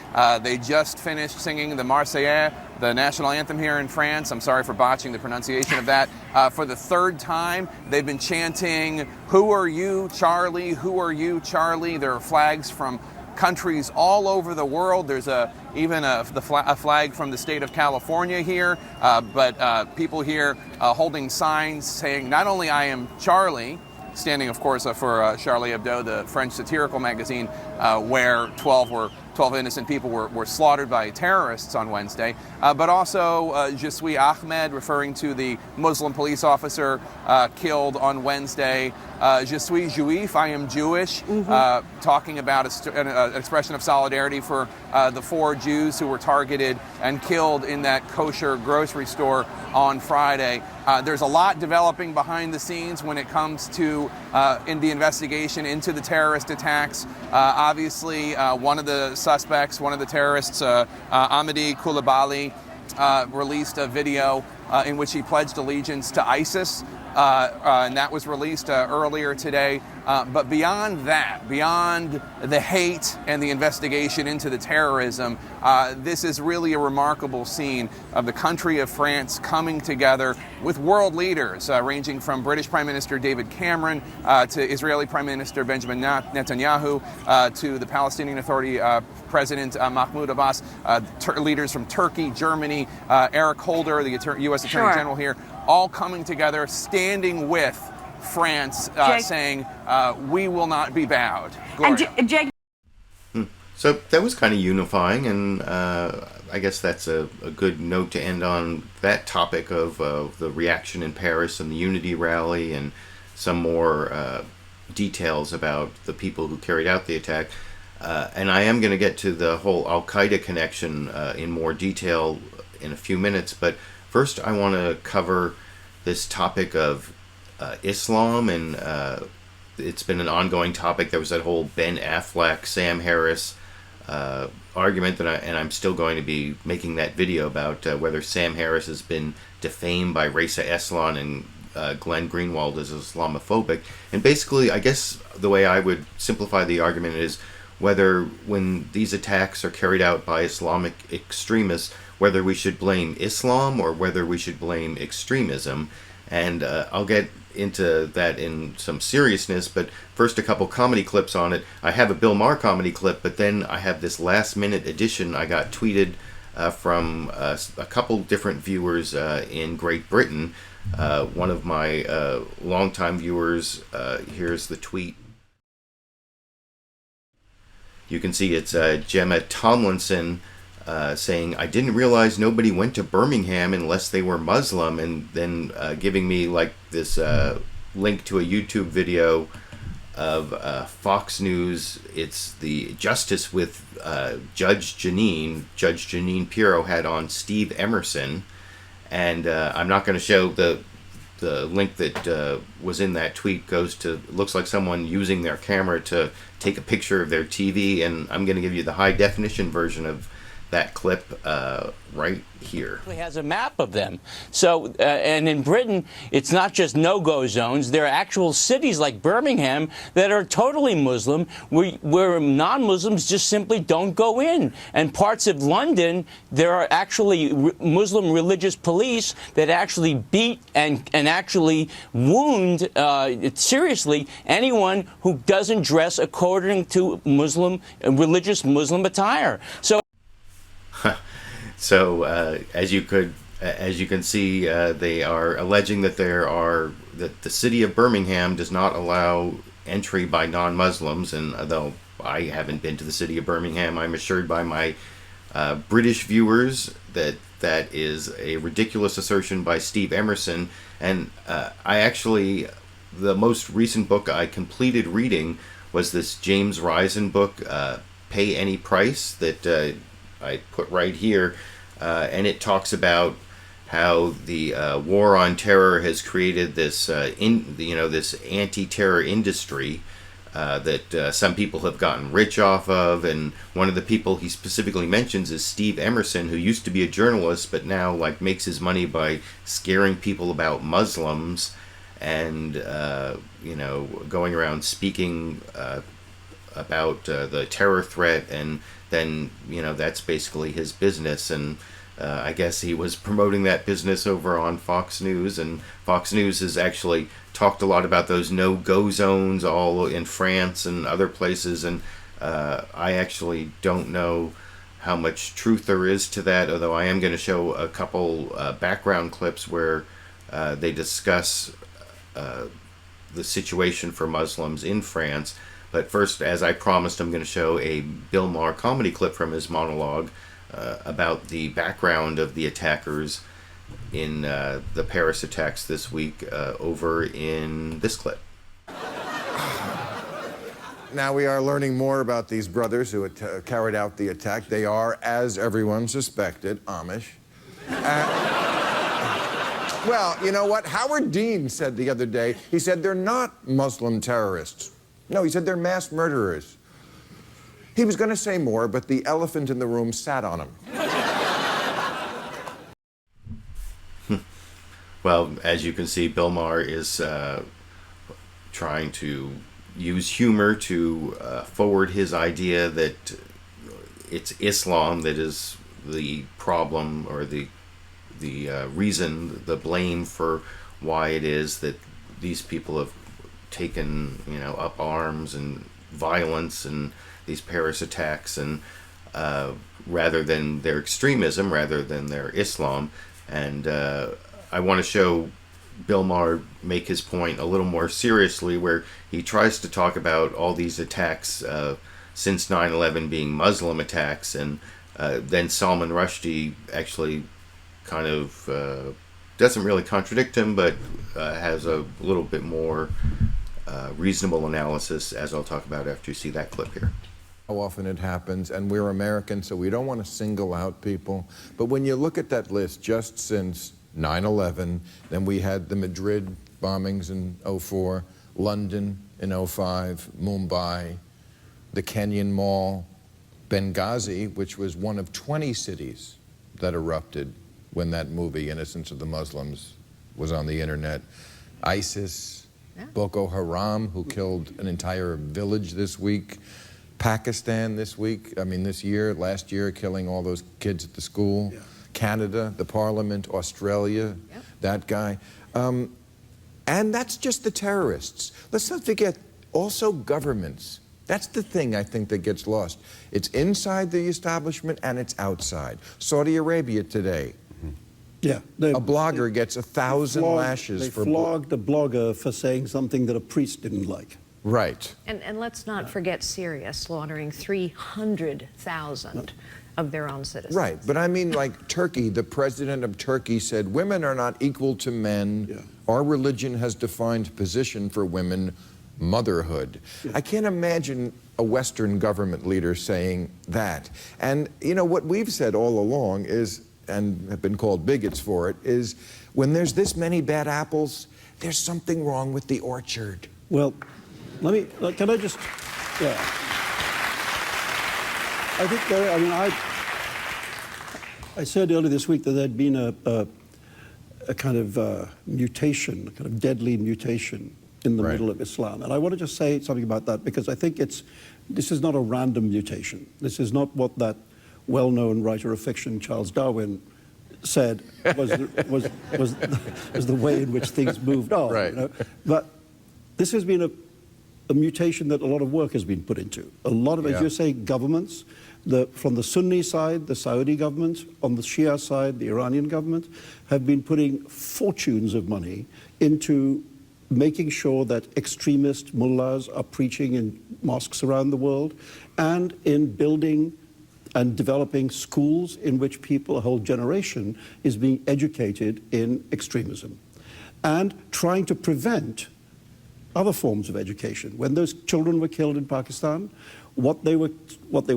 They just finished singing the Marseillaise, the national anthem here in France. I'm sorry for botching the pronunciation of that. For the third time, they've been chanting, "Who are you, Charlie? Who are you, Charlie?" There are flags from countries all over the world. There's even a flag from the state of California here, but people here holding signs saying not only "I am Charlie," standing, of course, for Charlie Hebdo, the French satirical magazine, where 12 innocent people were slaughtered by terrorists on Wednesday, but also Je suis Ahmed, referring to the Muslim police officer killed on Wednesday. Je suis juif, I am Jewish, talking about an expression of solidarity for the 4 Jews who were targeted and killed in that kosher grocery store on Friday. There's a lot developing behind the scenes when it comes to in the investigation into the terrorist attacks. Obviously, one of the suspects, one of the terrorists, Amedy Coulibaly, released a video in which he pledged allegiance to ISIS. And that was released earlier today. But beyond that, beyond the hate and the investigation into the terrorism, this is really a remarkable scene of the country of France coming together with world leaders, ranging from British Prime Minister David Cameron to Israeli Prime Minister Benjamin Netanyahu to the Palestinian Authority President Mahmoud Abbas, leaders from Turkey, Germany, Eric Holder, the U.S. Attorney General here, all coming together, standing with France, saying, we will not be bowed. Jake. So that was kind of unifying, and I guess that's a good note to end on that topic of the reaction in Paris and the Unity rally, and some more details about the people who carried out the attack. And I am going to get to the whole Al-Qaeda connection in more detail in a few minutes. But first, I want to cover this topic of Islam, and it's been an ongoing topic. There was that whole Ben Affleck, Sam Harris argument, and I'm still going to be making that video about whether Sam Harris has been defamed by Reza Aslan and Glenn Greenwald as Islamophobic. And basically, I guess the way I would simplify the argument is whether when these attacks are carried out by Islamic extremists, whether we should blame Islam or whether we should blame extremism. And I'll get into that in some seriousness, but first a couple comedy clips on it. I have a Bill Maher comedy clip, but then I have this last minute edition I got tweeted from a couple different viewers in Great Britain. One of my longtime viewers, here's the tweet. You can see it's Gemma Tomlinson saying, "I didn't realize nobody went to Birmingham unless they were Muslim," and then giving me like this link to a YouTube video of Fox News. It's the Justice with Judge Janine Pirro had on Steve Emerson, and I'm not going to show the link that was in that tweet. Goes to, looks like someone using their camera to take a picture of their TV, and I'm going to give you the high definition version of that clip right here. It has a map of them. So, and in Britain, it's not just no-go zones. There are actual cities like Birmingham that are totally Muslim, where non-Muslims just simply don't go in. And parts of London, there are actually Muslim religious police that actually beat and actually wound seriously anyone who doesn't dress according to religious Muslim attire. So as you can see, they are alleging that that the city of Birmingham does not allow entry by non-Muslims. And though I haven't been to the city of Birmingham, I'm assured by my British viewers that that is a ridiculous assertion by Steve Emerson. And the most recent book I completed reading was this James Risen book, Pay Any Price, that I put right here, and it talks about how the war on terror has created this, this anti-terror industry that some people have gotten rich off of. And one of the people he specifically mentions is Steve Emerson, who used to be a journalist, but now makes his money by scaring people about Muslims and going around speaking about the terror threat, and then that's basically his business. And I guess he was promoting that business over on Fox News, and Fox News has actually talked a lot about those no-go zones all in France and other places, and I actually don't know how much truth there is to that, although I am going to show a couple background clips where they discuss the situation for Muslims in France. But first, as I promised, I'm going to show a Bill Maher comedy clip from his monologue about the background of the attackers in the Paris attacks this week over in this clip. Now we are learning more about these brothers who carried out the attack. They are, as everyone suspected, Amish. Well, you know what? Howard Dean said the other day, he said they're not Muslim terrorists. No, he said they're mass murderers. He was going to say more, but the elephant in the room sat on him. Well, as you can see, Bill Maher is trying to use humor to forward his idea that it's Islam that is the problem, or the reason, the blame for why it is that these people have taken up arms and violence and these Paris attacks, and rather than their extremism, rather than their Islam. And I want to show Bill Maher make his point a little more seriously, where he tries to talk about all these attacks since 9/11 being Muslim attacks, and then Salman Rushdie actually kind of doesn't really contradict him, but has a little bit more reasonable analysis, as I'll talk about after you see that clip here. How often it happens, and we're Americans, so we don't want to single out people. But when you look at that list, just since 9/11, then we had the Madrid bombings in 04, London in 05, Mumbai, the Kenyan Mall, Benghazi, which was one of 20 cities that erupted when that movie, Innocence of the Muslims, was on the internet. ISIS, Boko Haram, who killed an entire village this week. Pakistan this week, last year, killing all those kids at the school. Yeah. Canada, the parliament, Australia, that guy. And that's just the terrorists. Let's not forget also governments. That's the thing I think that gets lost. It's inside the establishment and it's outside. Saudi Arabia today. Yeah, a blogger gets 1,000 lashes they for... They flogged a blogger for saying something that a priest didn't like. Right. And let's not forget Syria slaughtering 300,000 of their own citizens. Right, but I mean, like Turkey, the president of Turkey said, women are not equal to men. Yeah. Our religion has defined position for women, motherhood. Yeah. I can't imagine a Western government leader saying that. And, you know, what we've said all along is, and have been called bigots for it, is when there's this many bad apples, there's something wrong with the orchard. Well, can I just, yeah. I think there, I said earlier this week that there'd been a kind of mutation, a kind of deadly mutation in the middle of Islam. And I want to just say something about that because I think this is not a random mutation. This is not what that well-known writer of fiction, Charles Darwin, said was the way in which things moved on. Right. You know? But this has been a mutation that a lot of work has been put into. A lot of, as you're saying, governments, from the Sunni side, the Saudi government, on the Shia side, the Iranian government, have been putting fortunes of money into making sure that extremist mullahs are preaching in mosques around the world and in building and developing schools in which people, a whole generation, is being educated in extremism and trying to prevent other forms of education. When those children were killed in Pakistan, what they were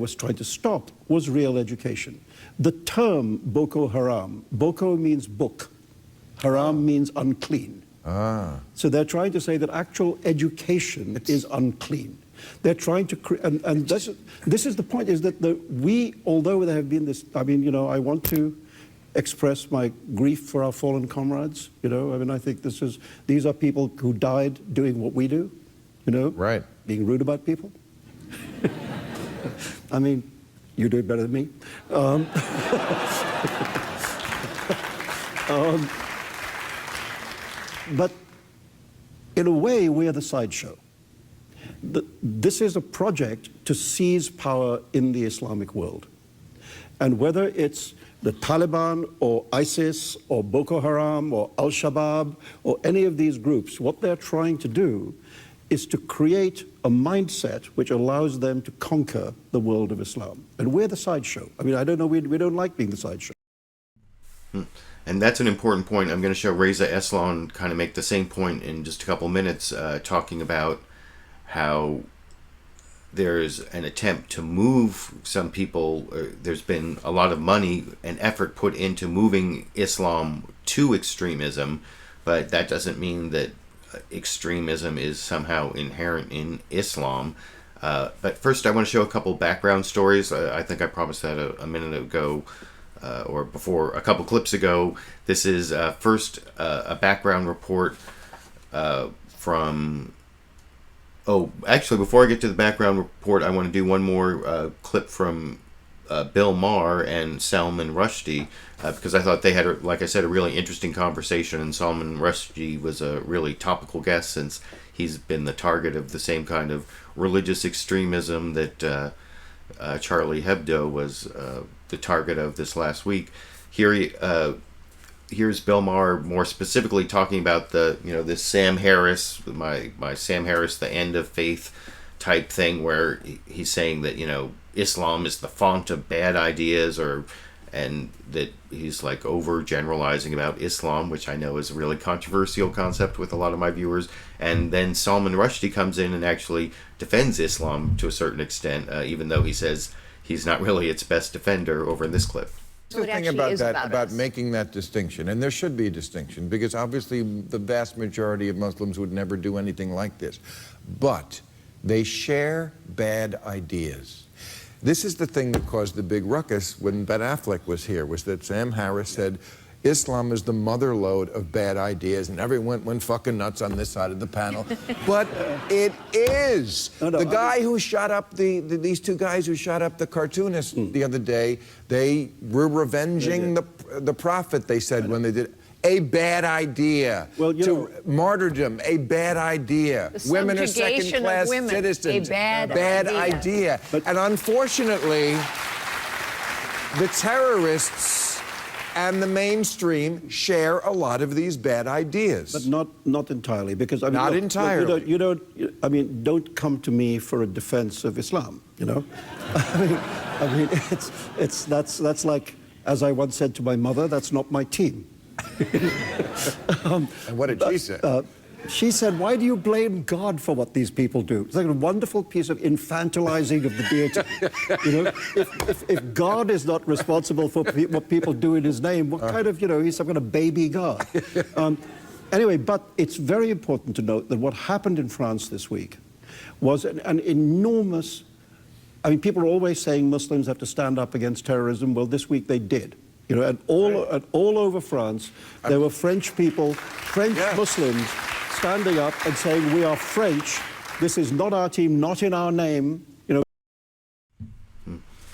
trying to stop was real education. The term Boko Haram, Boko means book, Haram means unclean. So they're trying to say that actual education is unclean. They're trying to, and this is the point, is that although there have been this, I I want to express my grief for our fallen comrades, I think these are people who died doing what we do, Right. Being rude about people. You do it better than me. But in a way, we're the sideshow. This is a project to seize power in the Islamic world. And whether it's the Taliban or ISIS or Boko Haram or Al-Shabaab or any of these groups, what they're trying to do is to create a mindset which allows them to conquer the world of Islam. And we're the sideshow. I don't know, we don't like being the sideshow. And that's an important point. I'm going to show Reza Aslan kind of make the same point in just a couple minutes, talking about how there's an attempt to move some people. There's been a lot of money and effort put into moving Islam to extremism, but that doesn't mean that extremism is somehow inherent in Islam. But first I want to show a couple background stories. I think I promised that a minute ago, or before, a couple clips ago. This is first a background report from... Oh, actually, before I get to the background report, I want to do one more clip from Bill Maher and Salman Rushdie, because I thought they had, like I said, a really interesting conversation, and Salman Rushdie was a really topical guest since he's been the target of the same kind of religious extremism that Charlie Hebdo was the target of this last week. Here's Bill Maher more specifically talking about this Sam Harris, my Sam Harris, the end of faith type thing, where he's saying that, Islam is the font of bad ideas, and that he's like overgeneralizing about Islam, which I know is a really controversial concept with a lot of my viewers. And then Salman Rushdie comes in and actually defends Islam to a certain extent, even though he says he's not really its best defender over in this clip. The thing about that, about making that distinction, and there should be a distinction, because obviously the vast majority of Muslims would never do anything like this, but they share bad ideas. This is the thing that caused the big ruckus when Ben Affleck was here, was that Sam Harris said Islam is the motherlode of bad ideas, and everyone went fucking nuts on this side of the panel. But it is. The guy who shot up these two guys who shot up the cartoonist the other day, they were revenging the prophet, they said, when they did. A bad idea. Well, to martyrdom, a bad idea. Women are second-class citizens. A bad idea. And unfortunately, the terrorists and the mainstream share a lot of these bad ideas. But not entirely, because I mean, not entirely. You don't. Don't come to me for a defense of Islam. You know, I mean, that's like, as I once said to my mother, that's not my team. And what did she say? She said, "Why do you blame God for what these people do?" It's like a wonderful piece of infantilizing of the deity. You know, if God is not responsible for what people do in His name, what kind of, He's some kind of baby God. Anyway, but it's very important to note that what happened in France this week was an enormous. I mean, people are always saying Muslims have to stand up against terrorism. Well, this week they did. And all over France, there were French people, French Muslims, standing up and saying, "We are French. This is not our team, not in our name."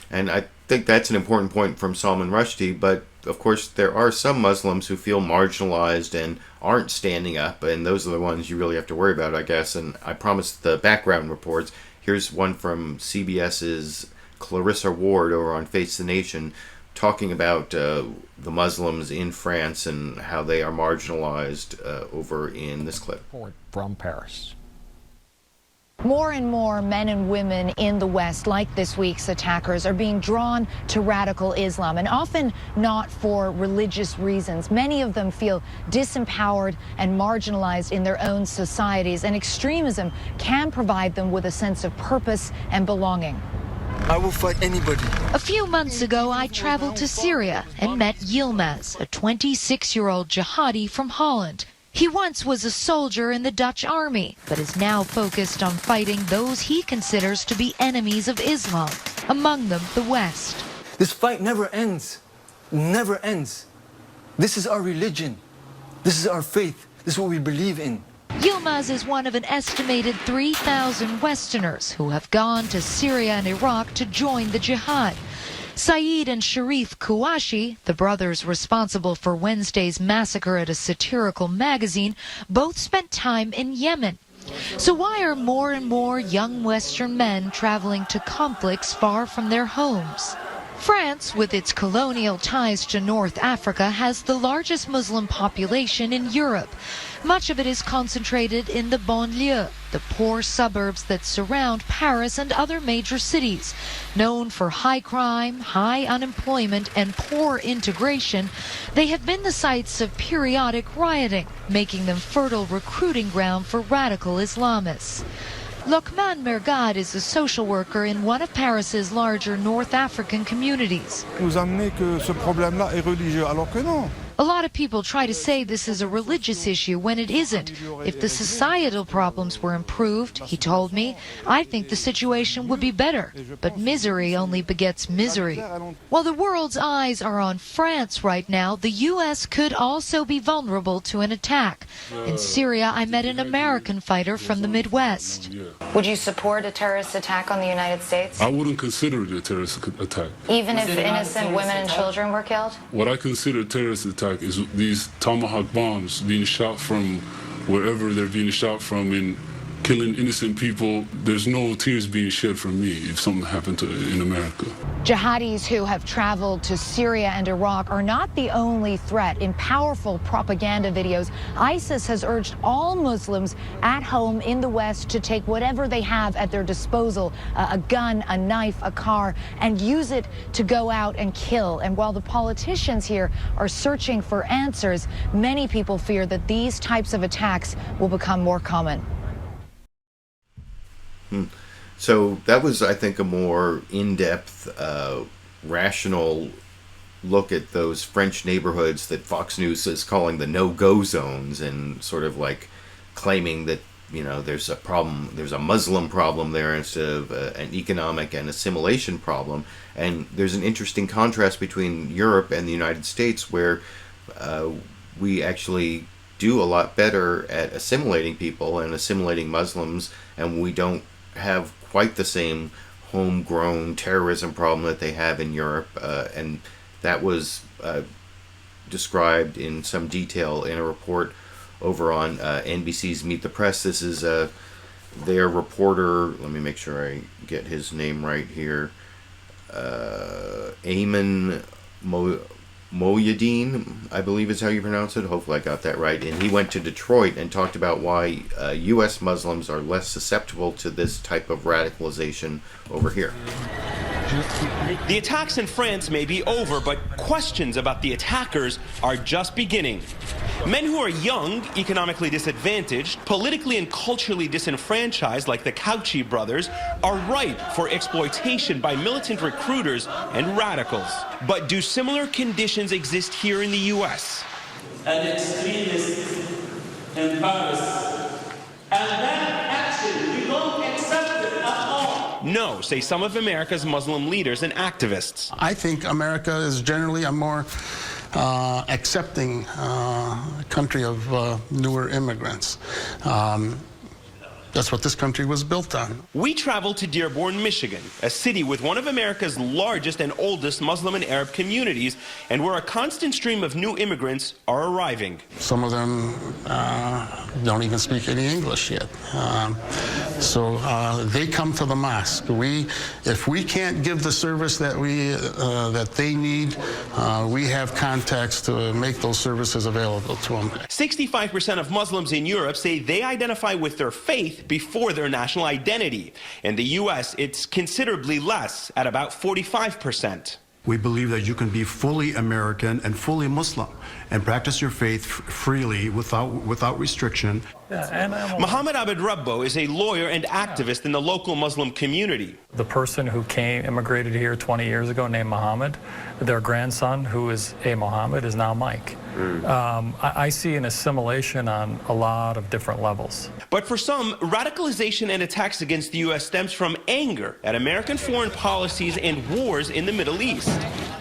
And I think that's an important point from Salman Rushdie. But of course, there are some Muslims who feel marginalized and aren't standing up, and those are the ones you really have to worry about, I guess. And I promised the background reports. Here's one from CBS's Clarissa Ward over on Face the Nation, talking about the Muslims in France and how they are marginalized over in this clip. From Paris. More and more men and women in the West, like this week's attackers, are being drawn to radical Islam, and often not for religious reasons. Many of them feel disempowered and marginalized in their own societies, and extremism can provide them with a sense of purpose and belonging. I will fight anybody. A few months ago, I traveled to Syria and met Yilmaz, a 26-year-old jihadi from Holland. He once was a soldier in the Dutch army, but is now focused on fighting those he considers to be enemies of Islam, among them the West. This fight never ends. Never ends. This is our religion. This is our faith. This is what we believe in. Yilmaz is one of an estimated 3,000 Westerners who have gone to Syria and Iraq to join the jihad. Saeed and Cherif Kouachi, the brothers responsible for Wednesday's massacre at a satirical magazine, both spent time in Yemen. So why are more and more young Western men traveling to conflicts far from their homes? France, with its colonial ties to North Africa, has the largest Muslim population in Europe. Much of it is concentrated in the banlieue, the poor suburbs that surround Paris and other major cities. Known for high crime, high unemployment, and poor integration, they have been the sites of periodic rioting, making them fertile recruiting ground for radical Islamists. Lokman Mergad is a social worker in one of Paris's larger North African communities. Nous amener que ce problème-là est religieux, alors que non. A lot of people try to say this is a religious issue when it isn't. If the societal problems were improved, he told me, I think the situation would be better. But misery only begets misery. While the world's eyes are on France right now, the U.S. could also be vulnerable to an attack. In Syria, I met an American fighter from the Midwest. Would you support a terrorist attack on the United States? I wouldn't consider it a terrorist attack. Even if innocent women and children were killed? What I consider a terrorist attack is these tomahawk bombs being shot from wherever they're being shot from in killing innocent people. There's no tears being shed from me if something happened in America. Jihadis who have traveled to Syria and Iraq are not the only threat. In powerful propaganda videos, ISIS has urged all Muslims at home in the West to take whatever they have at their disposal, a gun, a knife, a car, and use it to go out and kill. And while the politicians here are searching for answers, many people fear that these types of attacks will become more common. So that was, I think, a more in-depth, rational look at those French neighborhoods that Fox News is calling the no-go zones, and sort of like claiming that, you know, there's a problem, there's a Muslim problem there instead of an economic and assimilation problem. And there's an interesting contrast between Europe and the United States, where we actually do a lot better at assimilating people and assimilating Muslims, and we don't have quite the same homegrown terrorism problem that they have in Europe, and that was described in some detail in a report over on NBC's Meet the Press. This is their reporter, let me make sure I get his name right here, Ayman Mohyeldin, I believe is how you pronounce it. Hopefully I got that right. And he went to Detroit and talked about why U.S. Muslims are less susceptible to this type of radicalization over here. The attacks in France may be over, but questions about the attackers are just beginning. Men who are young, economically disadvantaged, politically and culturally disenfranchised, like the Kouachi brothers, are ripe for exploitation by militant recruiters and radicals. But do similar conditions exist here in the U.S.? An extremist in Paris, and that action, we don't accept it at all. No, say some of America's Muslim leaders and activists. I think America is generally a more accepting country of newer immigrants. That's what this country was built on. We traveled to Dearborn, Michigan, a city with one of America's largest and oldest Muslim and Arab communities, and where a constant stream of new immigrants are arriving. Some of them don't even speak any English yet. So they come to the mosque. If we can't give the service that that they need, we have contacts to make those services available to them. 65% of Muslims in Europe say they identify with their faith before their national identity. In the U.S., it's considerably less, at about 45%. We believe that you can be fully American and fully Muslim and practice your faith freely without restriction. Mohammed Abed Rabbo is a lawyer and activist in the local Muslim community. The person who immigrated here 20 years ago named Muhammad, their grandson, who is a Muhammad, is now Mike. I see an assimilation on a lot of different levels. But for some, radicalization and attacks against the U.S. stems from anger at American foreign policies and wars in the Middle East.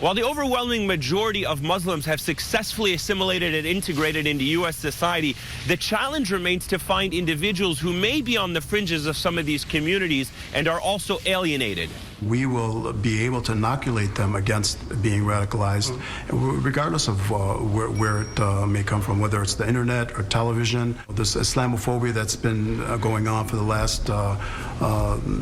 While the overwhelming majority of Muslims have successfully assimilated and integrated into U.S. society, the challenge remains to find individuals who may be on the fringes of some of these communities and are also alienated. We will be able to inoculate them against being radicalized, regardless of where it may come from, whether it's the internet or television. This Islamophobia that's been going on for the last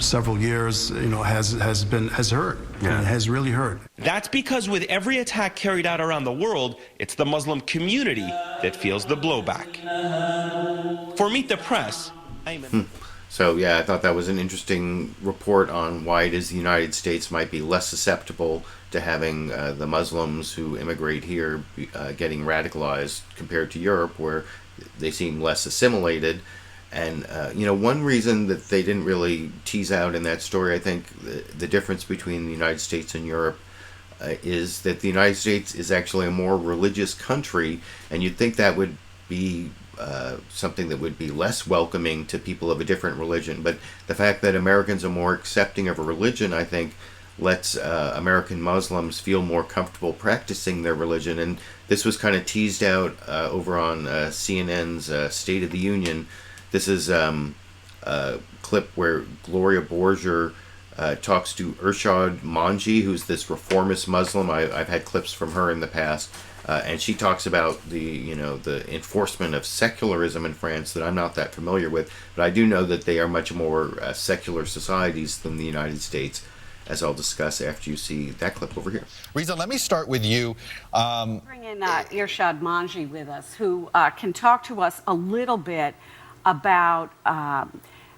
several years, has hurt. Yeah. It has really hurt. That's because with every attack carried out around the world, it's the Muslim community that feels the blowback. For Meet the Press, Ayman. So yeah, I thought that was an interesting report on why it is the United States might be less susceptible to having the Muslims who immigrate here getting radicalized compared to Europe, where they seem less assimilated. And one reason that they didn't really tease out in that story, I think, the difference between the United States and Europe is that the United States is actually a more religious country, and you'd think that would be something that would be less welcoming to people of a different religion. But the fact that Americans are more accepting of a religion, I think, lets American Muslims feel more comfortable practicing their religion. And this was kind of teased out over on CNN's State of the Union. This is a clip where Gloria Borger talks to Irshad Manji, who's this reformist Muslim. I've had clips from her in the past, and she talks about the enforcement of secularism in France that I'm not that familiar with, but I do know that they are much more secular societies than the United States, as I'll discuss after you see that clip over here. Reza, let me start with you. Bring in Irshad Manji with us, who can talk to us a little bit about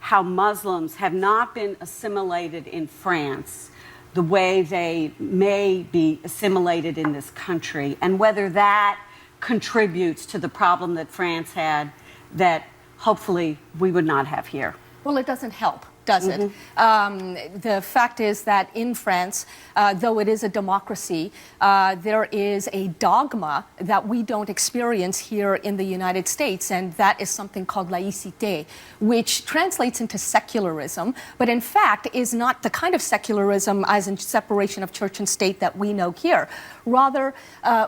how Muslims have not been assimilated in France the way they may be assimilated in this country, and whether that contributes to the problem that France had that hopefully we would not have here. Well, it doesn't help, does it? The fact is that in France, though it is a democracy, there is a dogma that we don't experience here in the United States, and that is something called laïcité, which translates into secularism, but in fact is not the kind of secularism as in separation of church and state that we know here. Rather,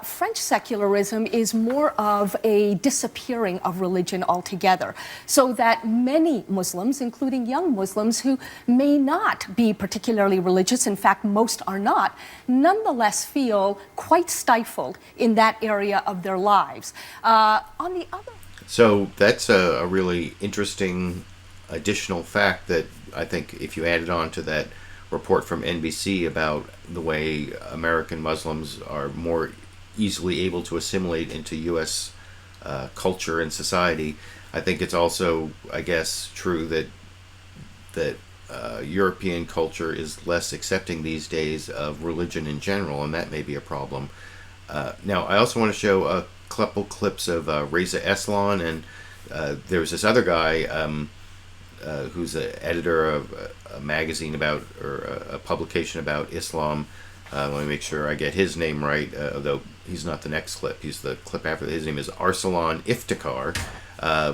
French secularism is more of a disappearing of religion altogether, so that many Muslims, including young Muslims who may not be particularly religious, in fact most are not, nonetheless feel quite stifled in that area of their lives. On the other So that's a really interesting additional fact that I think if you added on to that report from NBC about the way American Muslims are more easily able to assimilate into U.S. Culture and society, I think it's also, I guess, true that European culture is less accepting these days of religion in general, and that may be a problem. Now, I also want to show a couple clips of Reza Aslan, and there's this other guy who's an editor of a magazine about, or a publication about Islam. Let me make sure I get his name right, although he's not the next clip. He's the clip after. His name is Arsalan Iftikar.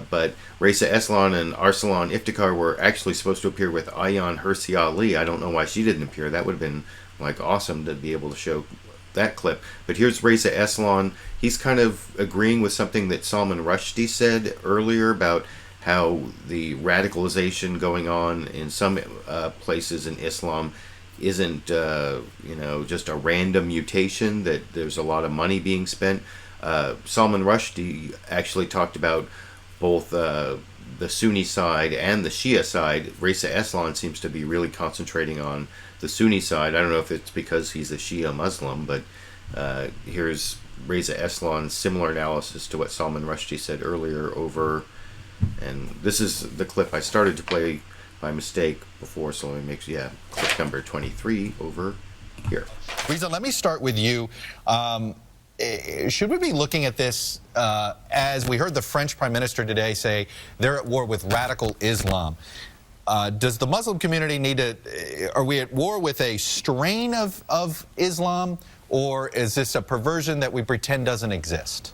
But Reza Aslan and Arsalan Iftikar were actually supposed to appear with Ayman Hirsi Ali. I don't know why she didn't appear. That would have been like awesome to be able to show that clip. But here's Reza Aslan. He's kind of agreeing with something that Salman Rushdie said earlier about how the radicalization going on in some places in Islam isn't just a random mutation, that there's a lot of money being spent. Salman Rushdie actually talked about both the Sunni side and the Shia side. Reza Aslan seems to be really concentrating on the Sunni side. I don't know if it's because he's a Shia Muslim, but here's Reza Aslan's similar analysis to what Salman Rushdie said earlier over, and this is the clip I started to play by mistake before, so let me make sure, clip number 23 over here. Reza, let me start with you. Should we be looking at this as we heard the French Prime Minister today say they're at war with radical Islam? Does the Muslim community need to, are we at war with a strain of Islam, or is this a perversion that we pretend doesn't exist?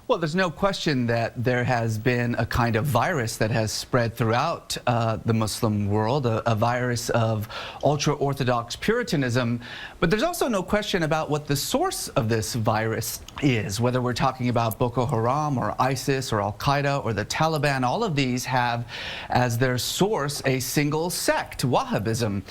Well, there's no question that there has been a kind of virus that has spread throughout the Muslim world, a virus of ultra-Orthodox Puritanism. But there's also no question about what the source of this virus is, whether we're talking about Boko Haram or ISIS or Al-Qaeda or the Taliban. All of these have as their source a single sect, Wahhabism,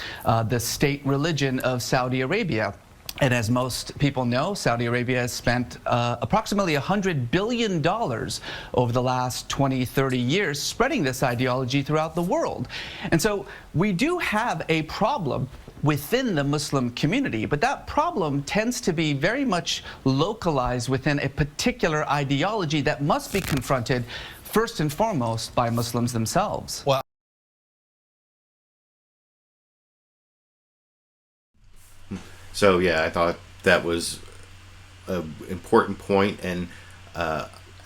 the state religion of Saudi Arabia. And as most people know, Saudi Arabia has spent approximately $100 billion over the last 20, 30 years spreading this ideology throughout the world. And so we do have a problem within the Muslim community, but that problem tends to be very much localized within a particular ideology that must be confronted first and foremost by Muslims themselves. Well, so yeah, I thought that was an important point, and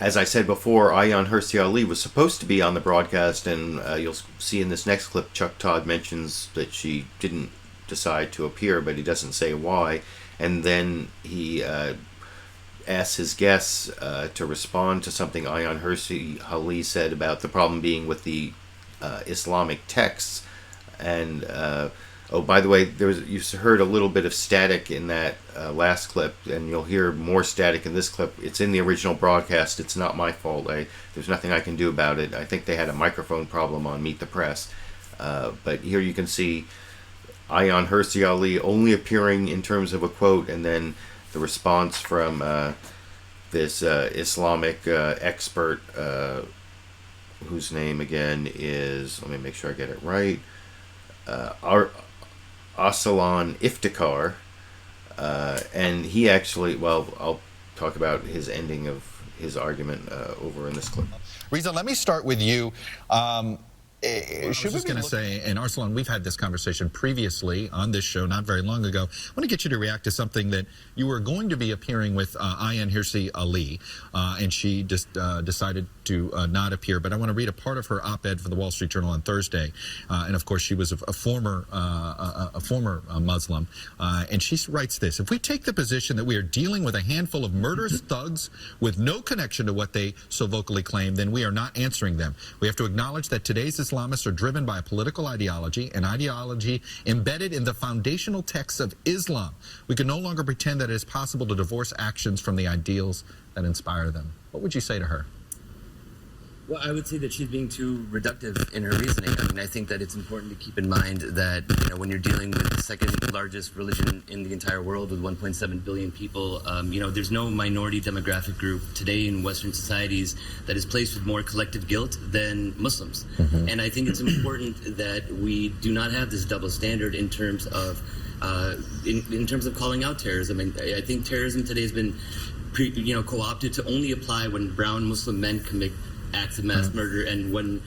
as I said before, Ayman Hirsi Ali was supposed to be on the broadcast, and you'll see in this next clip Chuck Todd mentions that she didn't decide to appear, but he doesn't say why, and then he asks his guests to respond to something Ayman Hirsi Ali said about the problem being with the Islamic texts. And oh, by the way, you heard a little bit of static in that last clip, and you'll hear more static in this clip. It's in the original broadcast. It's not my fault. There's nothing I can do about it. I think they had a microphone problem on Meet the Press. But here you can see Ayman Hirsi Ali only appearing in terms of a quote, and then the response from this Islamic expert, whose name again is, let me make sure I get it right, Arsalan Iftikar, and he actually, well, I'll talk about his ending of his argument over in this clip. Reza, let me start with you. I was just going to say, and Arsalan, we've had this conversation previously on this show not very long ago. I want to get you to react to something that you were going to be appearing with Ayman Hirsi Ali, and she just decided to not appear. But I want to read a part of her op-ed for the Wall Street Journal on Thursday. And of course, she was a former Muslim, and she writes this: "If we take the position that we are dealing with a handful of murderous thugs with no connection to what they so vocally claim, then we are not answering them. We have to acknowledge that today's Islamists are driven by a political ideology, an ideology embedded in the foundational texts of Islam. We can no longer pretend that it is possible to divorce actions from the ideals that inspire them." What would you say to her? Well, I would say that she's being too reductive in her reasoning. I mean, I think that it's important to keep in mind that, you know, when you're dealing with the second largest religion in the entire world with 1.7 billion people, you know, there's no minority demographic group today in Western societies that is placed with more collective guilt than Muslims. And I think it's important that we do not have this double standard in terms of calling out terrorism. And I think terrorism today has been, co-opted to only apply when brown Muslim men commit acts of mass murder, and when,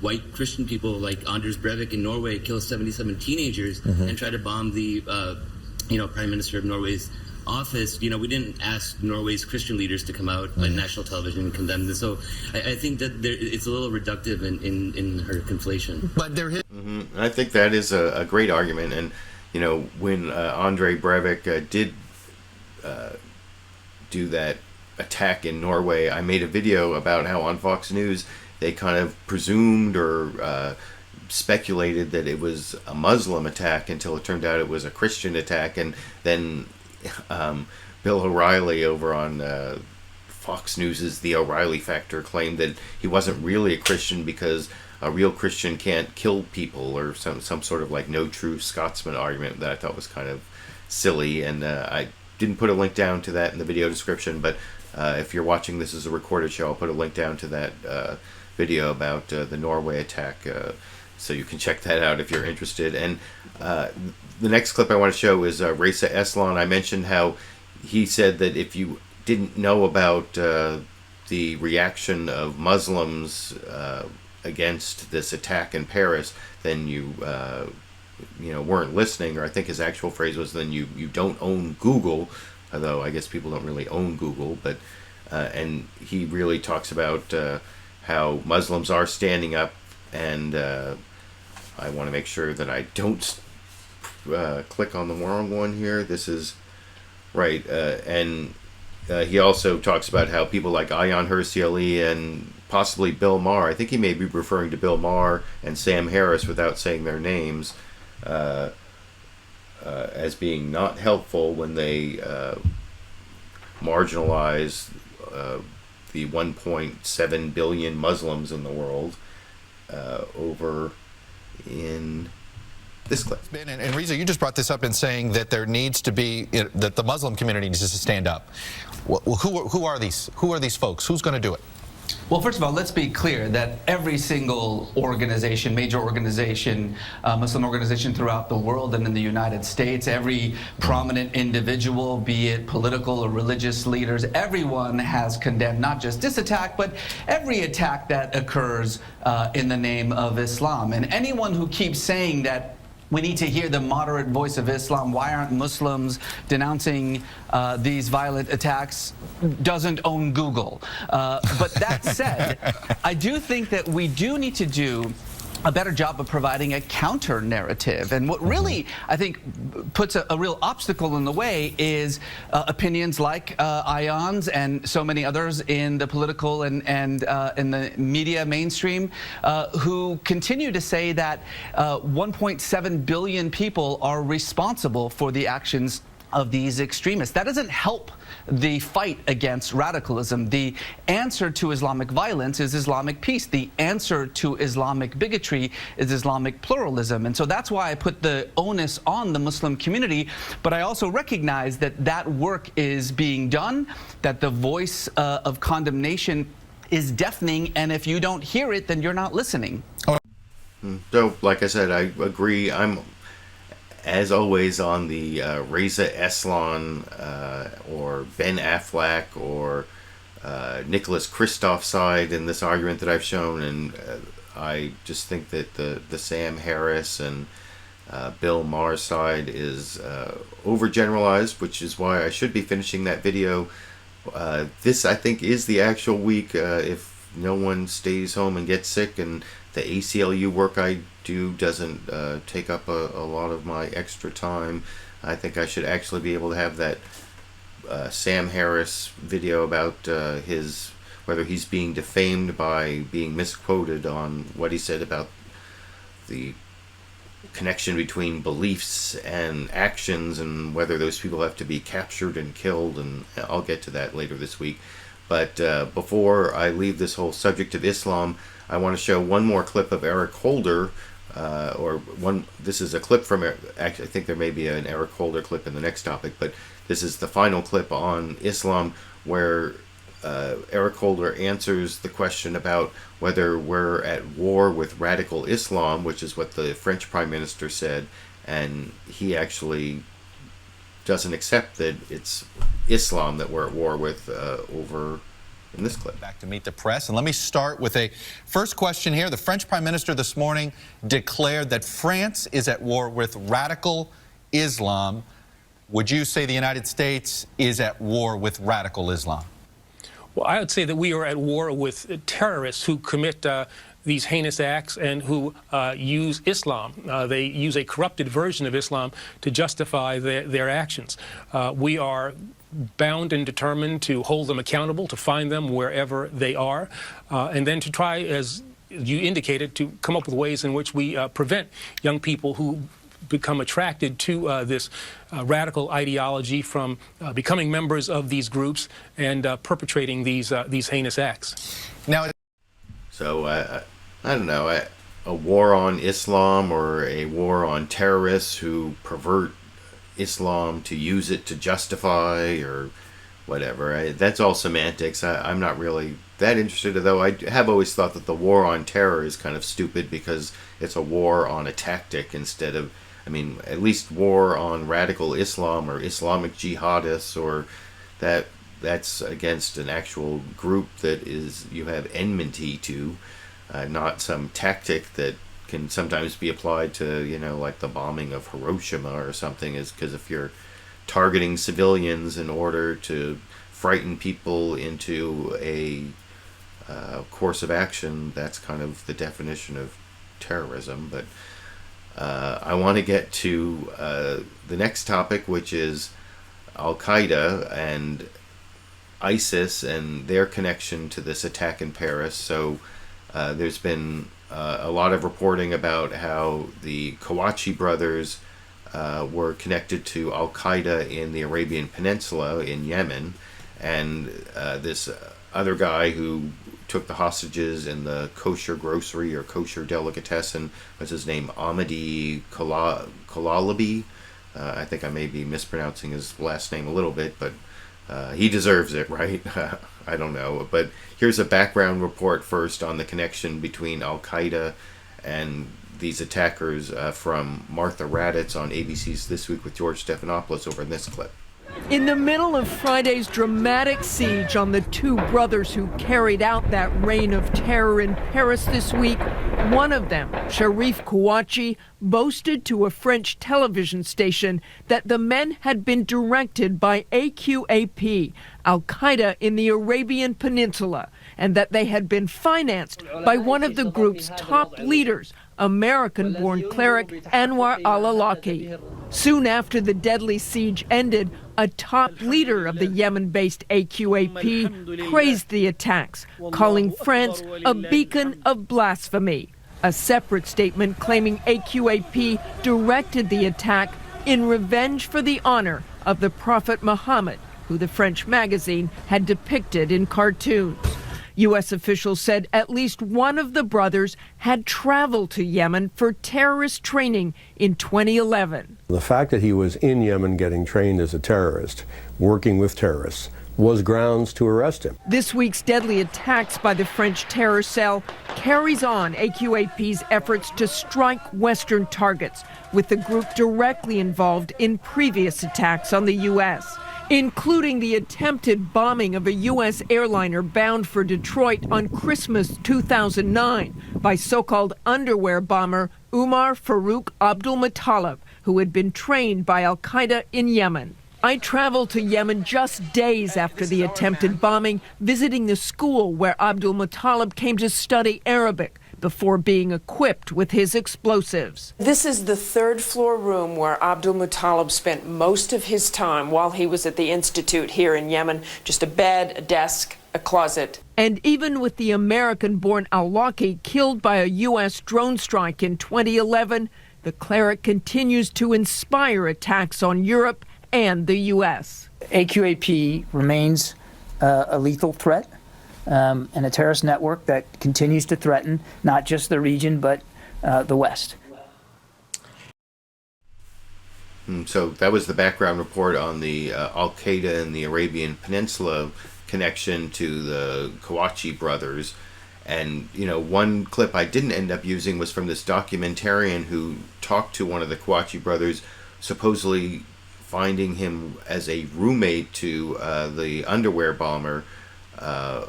white Christian people like Anders Breivik in Norway kill 77 teenagers and try to bomb the, Prime Minister of Norway's office. We didn't ask Norway's Christian leaders to come out on national television and condemn this. So I think that it's a little reductive in her conflation. But there I think that is a great argument. And, when Andre Breivik did do that attack in Norway, I made a video about how on Fox News they kind of presumed or speculated that it was a Muslim attack until it turned out it was a Christian attack. And then Bill O'Reilly over on Fox News' The O'Reilly Factor claimed that he wasn't really a Christian because a real Christian can't kill people, or some sort of like no true Scotsman argument that I thought was kind of silly. And I didn't put a link down to that in the video description, but if you're watching this as a recorded show, I'll put a link down to that video about the Norway attack, so you can check that out if you're interested. And the next clip I want to show is Reza Aslan. I mentioned how he said that if you didn't know about the reaction of Muslims against this attack in Paris, then you weren't listening, or I think his actual phrase was, then you don't own Google, although I guess people don't really own Google. But and he really talks about how Muslims are standing up, and I want to make sure that I don't click on the wrong one here. This is right. And he also talks about how people like Ayman Hirsi Ali and possibly Bill Maher, I think he may be referring to Bill Maher and Sam Harris without saying their names, as being not helpful when they marginalize the 1.7 billion Muslims in the world over in this clip. And Reza, you just brought this up in saying that there needs to be, that the Muslim community needs to stand up. Well, who are these? Who are these folks? Who's going to do it? Well, first of all, let's be clear that every single organization, major organization, Muslim organization throughout the world and in the United States, every prominent individual, be it political or religious leaders, everyone has condemned not just this attack, but every attack that occurs in the name of Islam. And anyone who keeps saying that we need to hear the moderate voice of Islam, why aren't Muslims denouncing these violent attacks, doesn't own Google. But that said, I do think that we do need to do a better job of providing a counter narrative. And what really, I think, puts a real obstacle in the way is opinions like Ayman's and so many others in the political and in the media mainstream who continue to say that 1.7 billion people are responsible for the actions of these extremists. That doesn't help the fight against radicalism. The answer to Islamic violence is Islamic peace. The answer to Islamic bigotry is Islamic pluralism. And so that's why I put the onus on the Muslim community. But I also recognize that that work is being done, that the voice of condemnation is deafening, and if you don't hear it, then you're not listening. So, like I said, I agree. I'm, as always, on the Reza Aslan or Ben Affleck or Nicholas Kristof side in this argument that I've shown, and I just think that the Sam Harris and Bill Maher side is overgeneralized, which is why I should be finishing that video. This, I think, is the actual week if no one stays home and gets sick, and the ACLU work I do doesn't take up a lot of my extra time. I think I should actually be able to have that Sam Harris video about whether he's being defamed by being misquoted on what he said about the connection between beliefs and actions and whether those people have to be captured and killed, and I'll get to that later this week. But before I leave this whole subject of Islam, I want to show one more clip of Eric Holder, this is a clip from, actually I think there may be an Eric Holder clip in the next topic, but this is the final clip on Islam where Eric Holder answers the question about whether we're at war with radical Islam, which is what the French Prime Minister said, and he actually doesn't accept that it's Islam that we're at war with over in this clip. Back to Meet the Press, and let me start with a first question here. The French Prime Minister this morning declared that France is at war with radical Islam. Would you say the United States is at war with radical Islam? Well, I would say that we are at war with terrorists who commit these heinous acts and who use Islam. They use a corrupted version of Islam to justify their actions. We are bound and determined to hold them accountable, to find them wherever they are, and then to try, as you indicated, to come up with ways in which we prevent young people who become attracted to this radical ideology from becoming members of these groups and perpetrating these heinous acts. Now, so I don't know, a war on Islam or a war on terrorists who pervert Islam to use it to justify or whatever. That's all semantics. I'm not really that interested, though I have always thought that the war on terror is kind of stupid because it's a war on a tactic instead of, I mean, at least war on radical Islam or Islamic jihadists, or that's against an actual group that is you have enmity to, not some tactic that can sometimes be applied to, you know, like the bombing of Hiroshima or something, is because if you're targeting civilians in order to frighten people into a course of action, that's kind of the definition of terrorism. But I want to get to the next topic, which is Al-Qaeda and ISIS and their connection to this attack in Paris. So there's been a lot of reporting about how the Kouachi brothers were connected to Al-Qaeda in the Arabian Peninsula in Yemen, and this other guy who took the hostages in the kosher grocery or kosher delicatessen, what's his name, Amedy Coulibaly. I think I may be mispronouncing his last name a little bit, but he deserves it, right? I don't know. But here's a background report first on the connection between Al-Qaeda and these attackers from Martha Raddatz on ABC's This Week with George Stephanopoulos over in this clip. In the middle of Friday's dramatic siege on the two brothers who carried out that reign of terror in Paris this week, one of them, Cherif Kouachi, boasted to a French television station that the men had been directed by AQAP, Al-Qaeda in the Arabian Peninsula, and that they had been financed by one of the group's top leaders, American-born cleric Anwar al-Awlaki. Soon after the deadly siege ended, a top leader of the Yemen-based AQAP praised the attacks, calling France a beacon of blasphemy. A separate statement claiming AQAP directed the attack in revenge for the honor of the Prophet Muhammad, who the French magazine had depicted in cartoons. U.S. officials said at least one of the brothers had traveled to Yemen for terrorist training in 2011. The fact that he was in Yemen getting trained as a terrorist, working with terrorists, was grounds to arrest him. This week's deadly attacks by the French terror cell carries on AQAP's efforts to strike Western targets, with the group directly involved in previous attacks on the U.S., including the attempted bombing of a U.S. airliner bound for Detroit on Christmas 2009 by so-called underwear bomber Umar Farouk Abdul Muttalib, who had been trained by al-Qaeda in Yemen. I traveled to Yemen just days after the attempted bombing, visiting the school where Abdul Muttalib came to study Arabic before being equipped with his explosives. This is the third-floor room where Abdul Muttalib spent most of his time while he was at the Institute here in Yemen. Just a bed, a desk, a closet. And even with the American-born al-Awlaki killed by a U.S. drone strike in 2011, the cleric continues to inspire attacks on Europe and the U.S. AQAP remains a lethal threat. And a terrorist network that continues to threaten not just the region, but the West. So that was the background report on the Al-Qaeda and the Arabian Peninsula connection to the Kouachi brothers. And, you know, one clip I didn't end up using was from this documentarian who talked to one of the Kouachi brothers, supposedly finding him as a roommate to the underwear bomber. I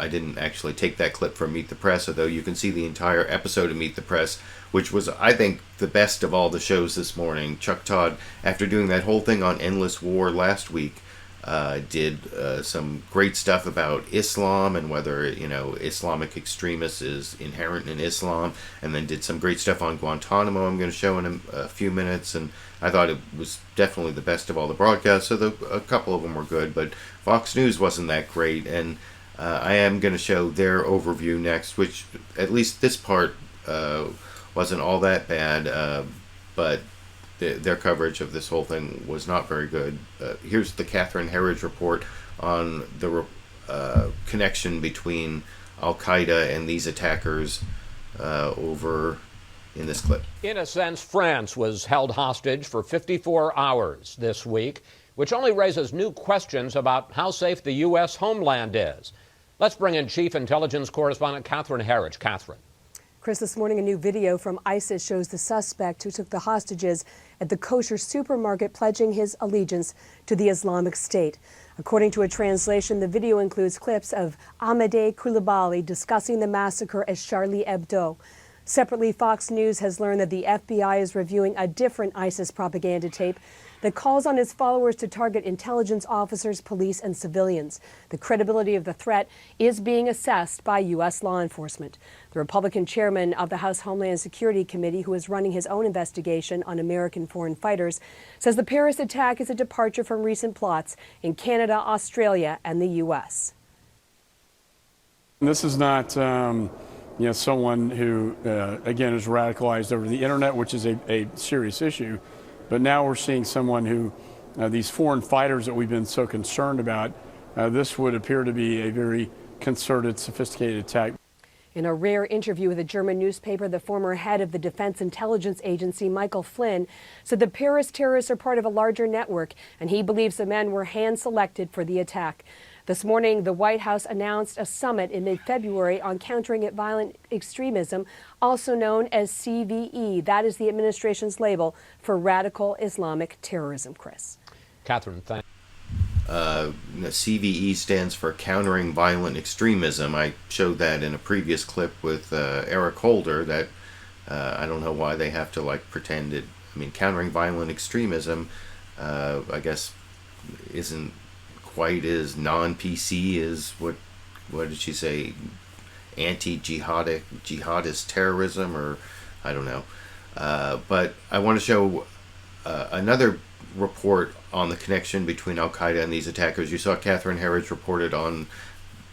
didn't actually take that clip from Meet the Press, although you can see the entire episode of Meet the Press, which was, I think, the best of all the shows this morning. Chuck Todd, after doing that whole thing on endless war last week, did some great stuff about Islam and whether, you know, Islamic extremists is inherent in Islam, and then did some great stuff on Guantanamo I'm going to show in a few minutes, and I thought it was definitely the best of all the broadcasts, so a couple of them were good, but Fox News wasn't that great, and I am going to show their overview next, which at least this part wasn't all that bad, but their coverage of this whole thing was not very good. Here's the Catherine Herridge report on the connection between Al-Qaeda and these attackers over in this clip. In a sense, France was held hostage for 54 hours this week, which only raises new questions about how safe the U.S. homeland is. Let's bring in Chief Intelligence Correspondent Catherine Herridge. Catherine. Chris, this morning a new video from ISIS shows the suspect who took the hostages at the Kosher supermarket pledging his allegiance to the Islamic State. According to a translation, the video includes clips of Amedy Coulibaly discussing the massacre as Charlie Hebdo. Separately, Fox News has learned that the FBI is reviewing a different ISIS propaganda tape that calls on its followers to target intelligence officers, police, and civilians. The credibility of the threat is being assessed by U.S. law enforcement. The Republican chairman of the House Homeland Security Committee, who is running his own investigation on American foreign fighters, says the Paris attack is a departure from recent plots in Canada, Australia, and the U.S. This is not someone who, again, is radicalized over the internet, which is a serious issue. But now we're seeing someone who, these foreign fighters that we've been so concerned about, this would appear to be a very concerted, sophisticated attack. In a rare interview with a German newspaper, the former head of the Defense Intelligence Agency, Michael Flynn, said the Paris terrorists are part of a larger network, and he believes the men were hand-selected for the attack. This morning, the White House announced a summit in mid-February on countering violent extremism, also known as CVE. That is the administration's label for radical Islamic terrorism, Chris. Catherine, thank CVE stands for Countering Violent Extremism. I showed that in a previous clip with Eric Holder that I don't know why they have to pretend it. I mean, countering violent extremism, I guess, isn't quite as non-PC as what did she say, jihadist terrorism, or I don't know. But I want to show another report on the connection between Al-Qaeda and these attackers. You saw Catherine Herridge reported on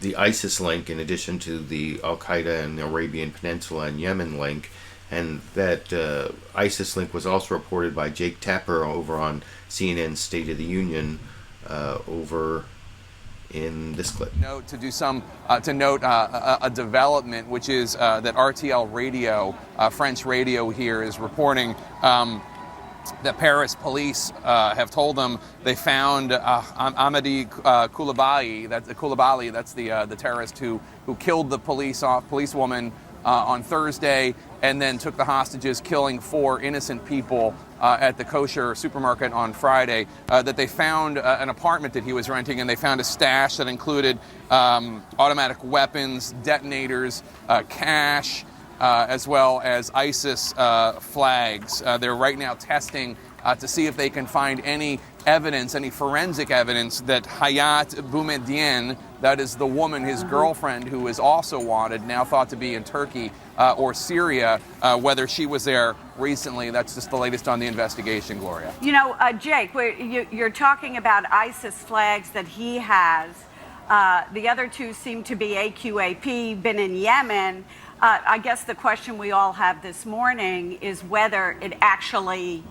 the ISIS link in addition to the Al-Qaeda and the Arabian Peninsula and Yemen link. And that ISIS link was also reported by Jake Tapper over on CNN's State of the Union over in this clip. Note to do some to note a development, which is that RTL Radio, French radio here, is reporting that Paris police have told them they found Amedy Coulibaly. That's the terrorist who killed the policewoman on Thursday, and then took the hostages, killing 4 innocent people at the Kosher supermarket on Friday. That they found an apartment that he was renting, and they found a stash that included automatic weapons, detonators, cash, as well as ISIS flags. They're right now testing to see if they can find any evidence, any forensic evidence that Hayat Boumediene, that is the woman, his girlfriend, who is also wanted, now thought to be in Turkey or Syria, whether she was there recently. That's just the latest on the investigation, Gloria. You know, Jake, you're talking about ISIS flags that he has. The other 2 seem to be AQAP, been in Yemen. I guess the question we all have this morning is whether it actually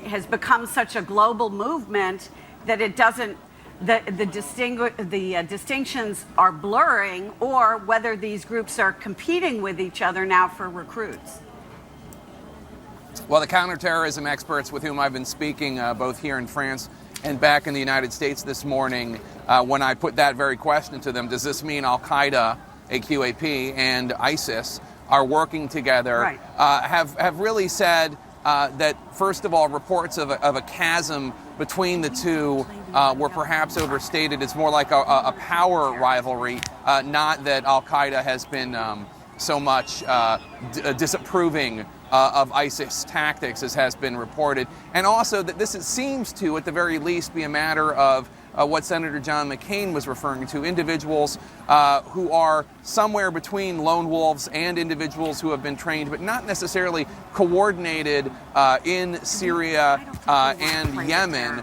has become such a global movement that it doesn't, the distinctions are blurring, or whether these groups are competing with each other now for recruits. Well, the counterterrorism experts with whom I've been speaking, both here in France and back in the United States this morning, when I put that very question to them, does this mean Al-Qaeda, AQAP, and ISIS are working together, right, have really said that, first of all, reports of a chasm between the two were perhaps overstated. It's more like a power rivalry, not that Al-Qaeda has been so much disapproving of ISIS tactics as has been reported. And also that this seems to, at the very least, be a matter of what Senator John McCain was referring to, individuals who are somewhere between lone wolves and individuals who have been trained but not necessarily coordinated in Syria and Yemen,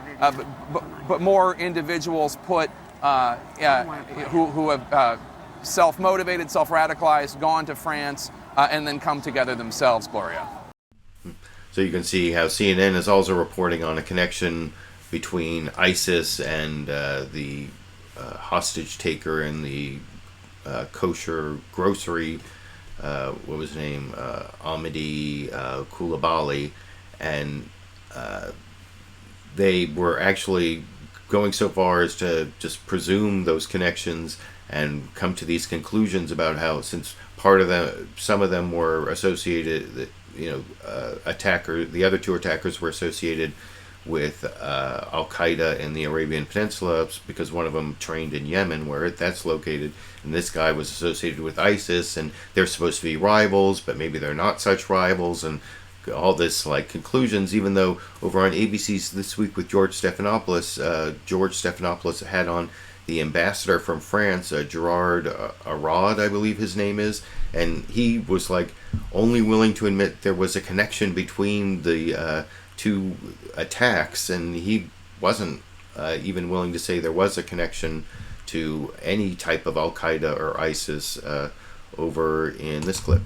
but more individuals put who have self-motivated, self-radicalized, gone to France, and then come together themselves, Gloria. So you can see how CNN is also reporting on a connection between ISIS and the hostage taker in the kosher grocery, what was his name, Amedy Coulibaly, and they were actually going so far as to just presume those connections and come to these conclusions about how, since some of them were associated, the other 2 attackers were associated with Al-Qaeda in the Arabian Peninsula, because one of them trained in Yemen, where that's located, and this guy was associated with ISIS, and they're supposed to be rivals, but maybe they're not such rivals, and all this conclusions, even though over on ABC's This Week with George Stephanopoulos had on the ambassador from France, Gerard Arad, I believe his name is, and he was only willing to admit there was a connection between the 2 attacks, and he wasn't even willing to say there was a connection to any type of Al-Qaeda or ISIS over in this clip.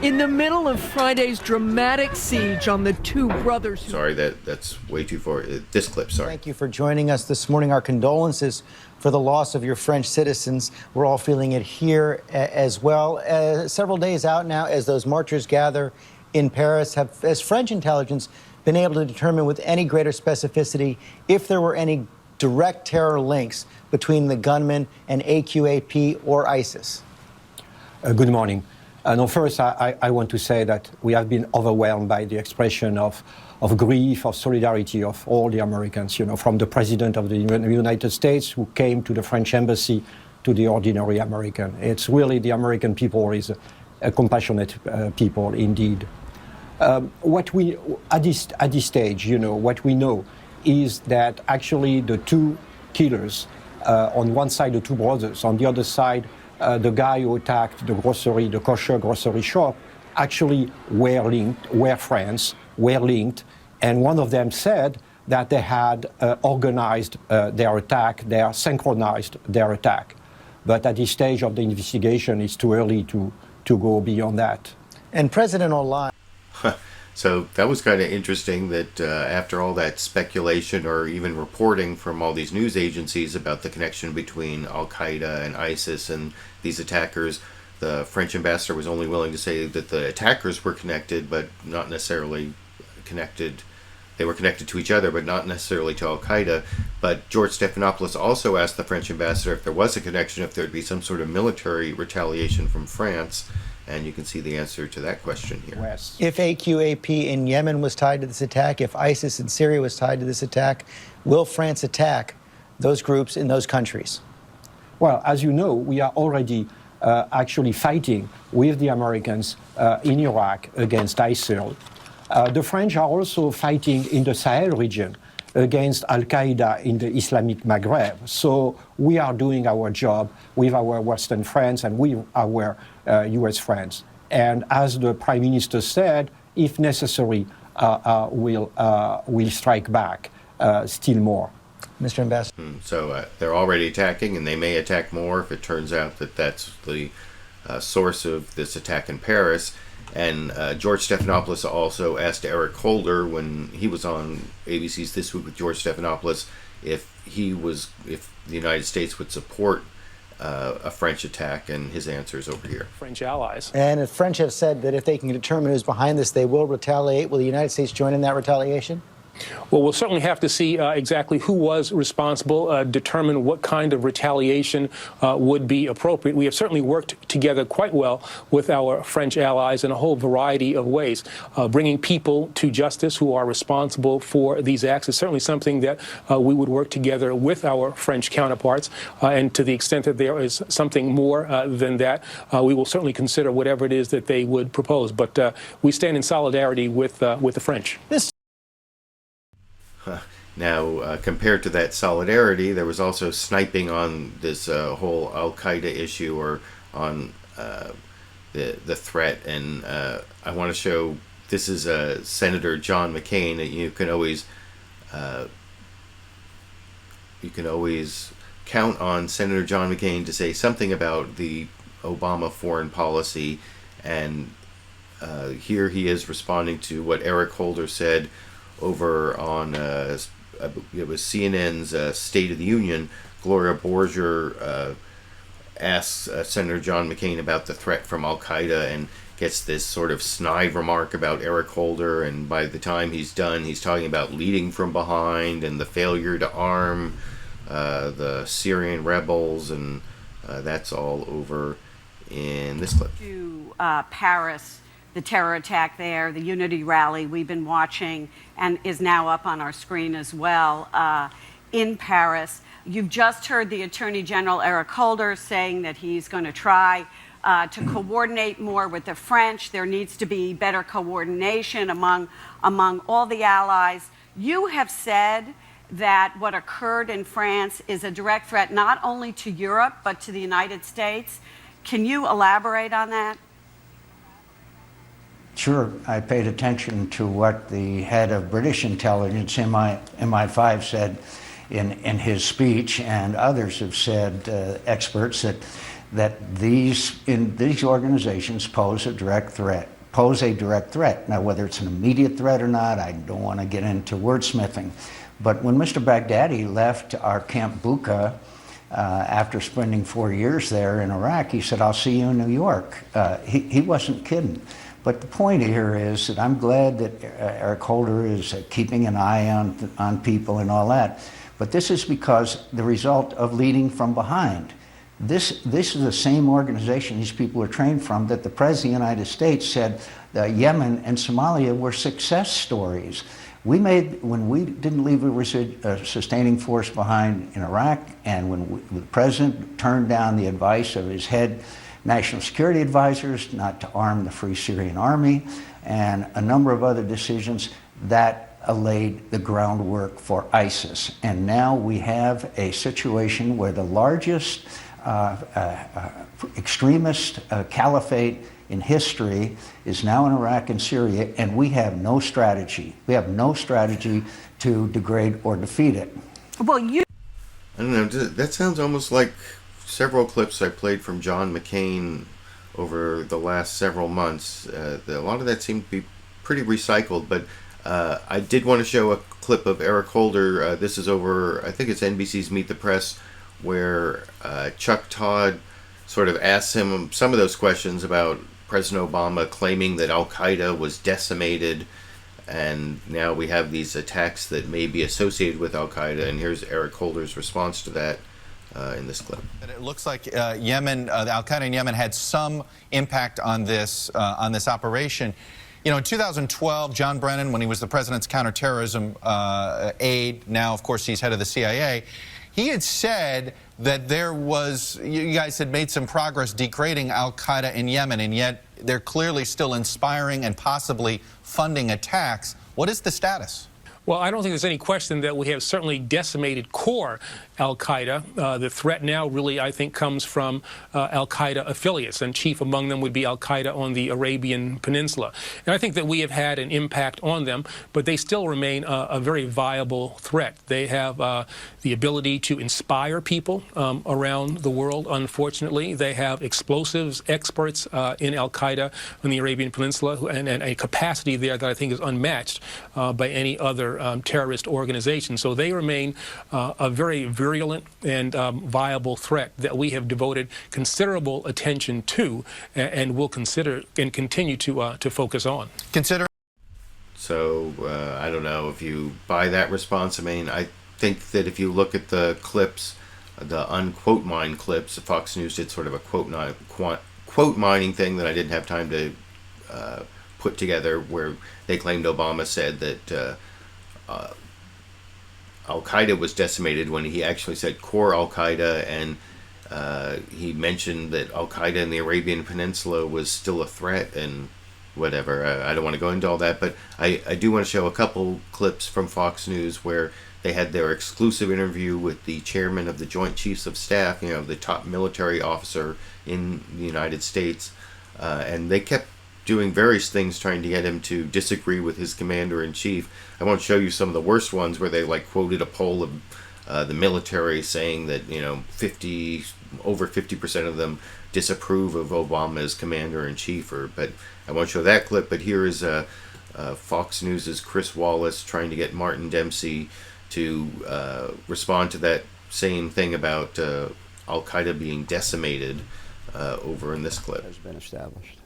In the middle of Friday's dramatic siege on the 2 brothers. Sorry, that's way too far. This clip, sorry. Thank you for joining us this morning. Our condolences for the loss of your French citizens. We're all feeling it here as well. Several days out now, as those marchers gather in Paris, has French intelligence been able to determine with any greater specificity if there were any direct terror links between the gunmen and AQAP or ISIS? Good morning. No, first, I want to say that we have been overwhelmed by the expression of grief, of solidarity of all the Americans, from the President of the United States who came to the French embassy to the ordinary American. It's really the American people is a compassionate people indeed. What we, at this stage, what we know is that actually the 2 killers, on one side the 2 brothers, on the other side the guy who attacked the kosher grocery shop, actually were friends, were linked, and one of them said that they had organized their attack, they synchronized their attack. But at this stage of the investigation, it's too early to go beyond that. And President Hollande. So that was kind of interesting that after all that speculation or even reporting from all these news agencies about the connection between Al-Qaeda and ISIS and these attackers, the French ambassador was only willing to say that the attackers were connected, but not necessarily connected. They were connected to each other, but not necessarily to Al-Qaeda. But George Stephanopoulos also asked the French ambassador if there was a connection, if there would be some sort of military retaliation from France. And you can see the answer to that question here. If AQAP in Yemen was tied to this attack, if ISIS in Syria was tied to this attack, will France attack those groups in those countries? Well, as you know, we are already actually fighting with the Americans in Iraq against ISIL. The French are also fighting in the Sahel region against Al-Qaeda in the Islamic Maghreb. So we are doing our job with our Western friends and with our US friends. And as the Prime Minister said, if necessary, we'll strike back still more. Mr. Ambassador. So they're already attacking, and they may attack more if it turns out that that's the source of this attack in Paris. And George Stephanopoulos also asked Eric Holder when he was on ABC's This Week with George Stephanopoulos if the United States would support a French attack, and his answer is over here. French allies. And the French have said that if they can determine who's behind this, they will retaliate. Will the United States join in that retaliation? Well, we'll certainly have to see exactly who was responsible, determine what kind of retaliation would be appropriate. We have certainly worked together quite well with our French allies in a whole variety of ways. Bringing people to justice who are responsible for these acts is certainly something that we would work together with our French counterparts. And to the extent that there is something more than that, we will certainly consider whatever it is that they would propose. But we stand in solidarity with the French. Now, compared to that solidarity, there was also sniping on this whole Al-Qaeda issue or on the threat. And I want to show, this is Senator John McCain. You can always count on Senator John McCain to say something about the Obama foreign policy. And here he is responding to what Eric Holder said over on it was CNN's State of the Union. Gloria Borger asks Senator John McCain about the threat from Al-Qaeda and gets this sort of snide remark about Eric Holder, and by the time he's done, he's talking about leading from behind and the failure to arm the Syrian rebels, and that's all over in this clip. To Paris, the terror attack there, the unity rally we've been watching and is now up on our screen as well in Paris. You've just heard the Attorney General Eric Holder saying that he's going to try to coordinate more with the French. There needs to be better coordination among all the allies. You have said that what occurred in France is a direct threat not only to Europe but to the United States. Can you elaborate on that? Sure. I paid attention to what the head of British intelligence, MI5, said in his speech, and others have said, experts, that these organizations pose a direct threat. Now, whether it's an immediate threat or not, I don't want to get into wordsmithing. But when Mr. Baghdadi left our Camp Bucca after spending 4 years there in Iraq, he said, "I'll see you in New York." He wasn't kidding. But the point here is that I'm glad that Eric Holder is keeping an eye on people and all that. But this is because the result of leading from behind. This is the same organization these people were trained from that the President of the United States said Yemen and Somalia were success stories. When we didn't leave a sustaining force behind in Iraq, and when the President turned down the advice of his head national security advisors not to arm the Free Syrian Army, and a number of other decisions that laid the groundwork for ISIS. And now we have a situation where the largest extremist caliphate in history is now in Iraq and Syria, and we have no strategy. We have no strategy to degrade or defeat it. Well, I don't know, that sounds almost like several clips I played from John McCain over the last several months. A lot of that seemed to be pretty recycled, but I did want to show a clip of Eric Holder. This is over, I think it's NBC's Meet the Press, where Chuck Todd sort of asks him some of those questions about President Obama claiming that Al-Qaeda was decimated, and now we have these attacks that may be associated with Al-Qaeda, and here's Eric Holder's response to that in this clip. It looks like Yemen, Al-Qaeda in Yemen had some impact on this operation. You know, in 2012, John Brennan, when he was the president's counterterrorism aide, now, of course, he's head of the CIA, he had said that you guys had made some progress degrading Al-Qaeda in Yemen, and yet they're clearly still inspiring and possibly funding attacks. What is the status? Well, I don't think there's any question that we have certainly decimated core Al-Qaeda. The threat now really, I think, comes from Al-Qaeda affiliates, and chief among them would be Al-Qaeda on the Arabian Peninsula. And I think that we have had an impact on them, but they still remain a very viable threat. They have the ability to inspire people around the world, unfortunately. They have explosives experts in Al-Qaeda on the Arabian Peninsula, and a capacity there that I think is unmatched by any other terrorist organization. So they remain a very virulent and viable threat that we have devoted considerable attention to, and will consider and continue to focus on. So I don't know if you buy that response. I mean, I think that if you look at the clips, the unquote mine clips, Fox News did sort of a quote mining thing that I didn't have time to put together, where they claimed Obama said that Al-Qaeda was decimated when he actually said core Al-Qaeda, and he mentioned that Al-Qaeda in the Arabian Peninsula was still a threat and whatever. I don't want to go into all that, but I do want to show a couple clips from Fox News where they had their exclusive interview with the chairman of the Joint Chiefs of Staff, you know, the top military officer in the United States, and they kept doing various things trying to get him to disagree with his commander-in-chief. I won't show you some of the worst ones where they like quoted a poll of the military saying that, you know, over 50% of them disapprove of Obama as commander-in-chief. But I won't show that clip. But here is Fox News' Chris Wallace trying to get Martin Dempsey to respond to that same thing about Al-Qaeda being decimated over in this clip. Has been established.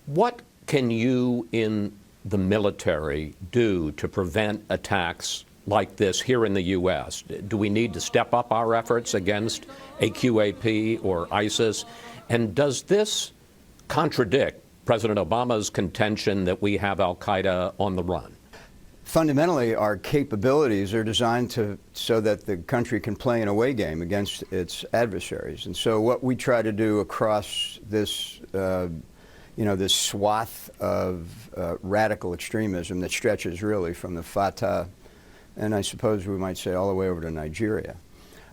What can you in the military do to prevent attacks like this here in the U.S.? Do we need to step up our efforts against AQAP or ISIS? And does this contradict President Obama's contention that we have al-Qaeda on the run? Fundamentally, our capabilities are designed so that the country can play an away game against its adversaries. And so what we try to do across this this swath of radical extremism that stretches really from the Fatah, and I suppose we might say all the way over to Nigeria.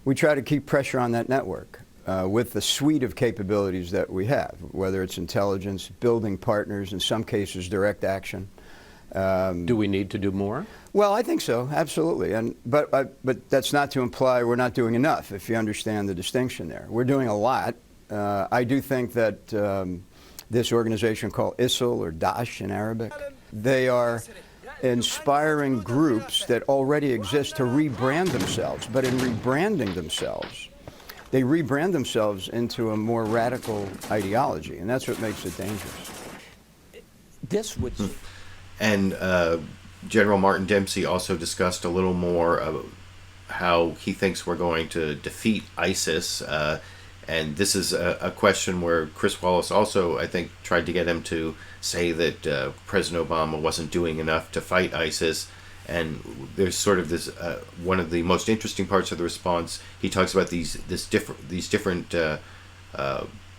We try to keep pressure on that network with the suite of capabilities that we have, whether it's intelligence, building partners, in some cases direct action. Do we need to do more? Well, I think so, absolutely. But that's not to imply we're not doing enough, if you understand the distinction there. We're doing a lot. I do think that this organization called ISIL, or Daesh in Arabic, they are inspiring groups that already exist to rebrand themselves. But in rebranding themselves, they rebrand themselves into a more radical ideology, and that's what makes it dangerous. This would... And General Martin Dempsey also discussed a little more of how he thinks we're going to defeat ISIS. And this is a question where Chris Wallace also, I think, tried to get him to say that President Obama wasn't doing enough to fight ISIS. And there's sort of this one of the most interesting parts of the response. He talks about these different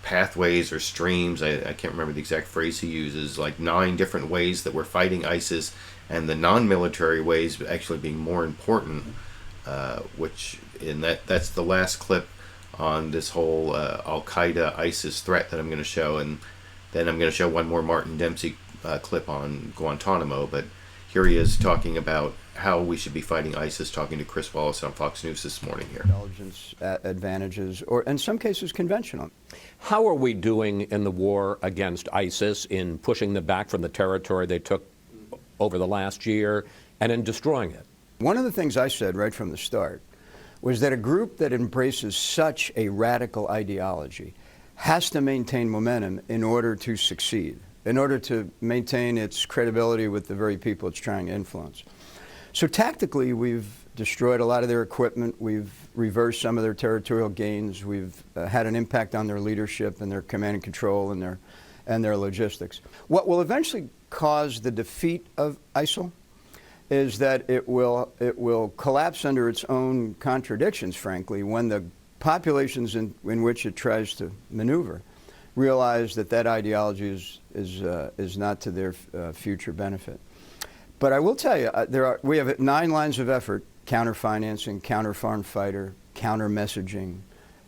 pathways or streams. I can't remember the exact phrase he uses. Like 9 different ways that we're fighting ISIS, and the non-military ways actually being more important. That's the last clip on this whole Al-Qaeda ISIS threat that I'm going to show, and then I'm going to show one more Martin Dempsey clip on Guantanamo. But here he is talking about how we should be fighting ISIS, talking to Chris Wallace on Fox News this morning here. Intelligence advantages, or in some cases conventional. How are we doing in the war against ISIS in pushing them back from the territory they took over the last year and in destroying it? One of the things I said right from the start was that a group that embraces such a radical ideology has to maintain momentum in order to succeed, in order to maintain its credibility with the very people it's trying to influence. So tactically, we've destroyed a lot of their equipment. We've reversed some of their territorial gains. We've had an impact on their leadership and their command and control and their logistics. What will eventually cause the defeat of ISIL is that it will collapse under its own contradictions, frankly, when the populations in which it tries to maneuver realize that that ideology is not to their future benefit. But I will tell you, we have 9 lines of effort: counter-financing, counter-foreign fighter, counter-messaging,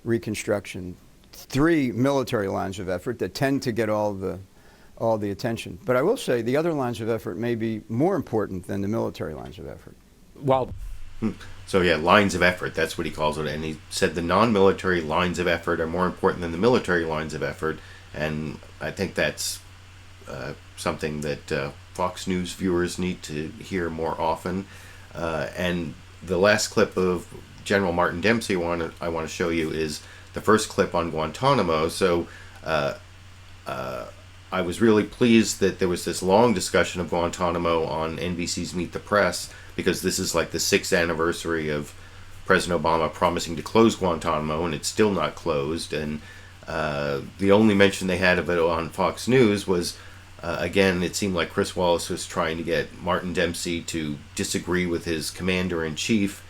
reconstruction. 3 military lines of effort that tend to get all the attention. But I will say the other lines of effort may be more important than the military lines of effort. Well, so yeah, lines of effort, that's what he calls it. And he said the non-military lines of effort are more important than the military lines of effort. And I think that's something that Fox News viewers need to hear more often. And the last clip of General Martin Dempsey I want to show you is the first clip on Guantanamo. So I was really pleased that there was this long discussion of Guantanamo on NBC's Meet the Press, because this is like the 6th anniversary of President Obama promising to close Guantanamo, and it's still not closed. And the only mention they had of it on Fox News was, again, it seemed like Chris Wallace was trying to get Martin Dempsey to disagree with his commander-in-chief,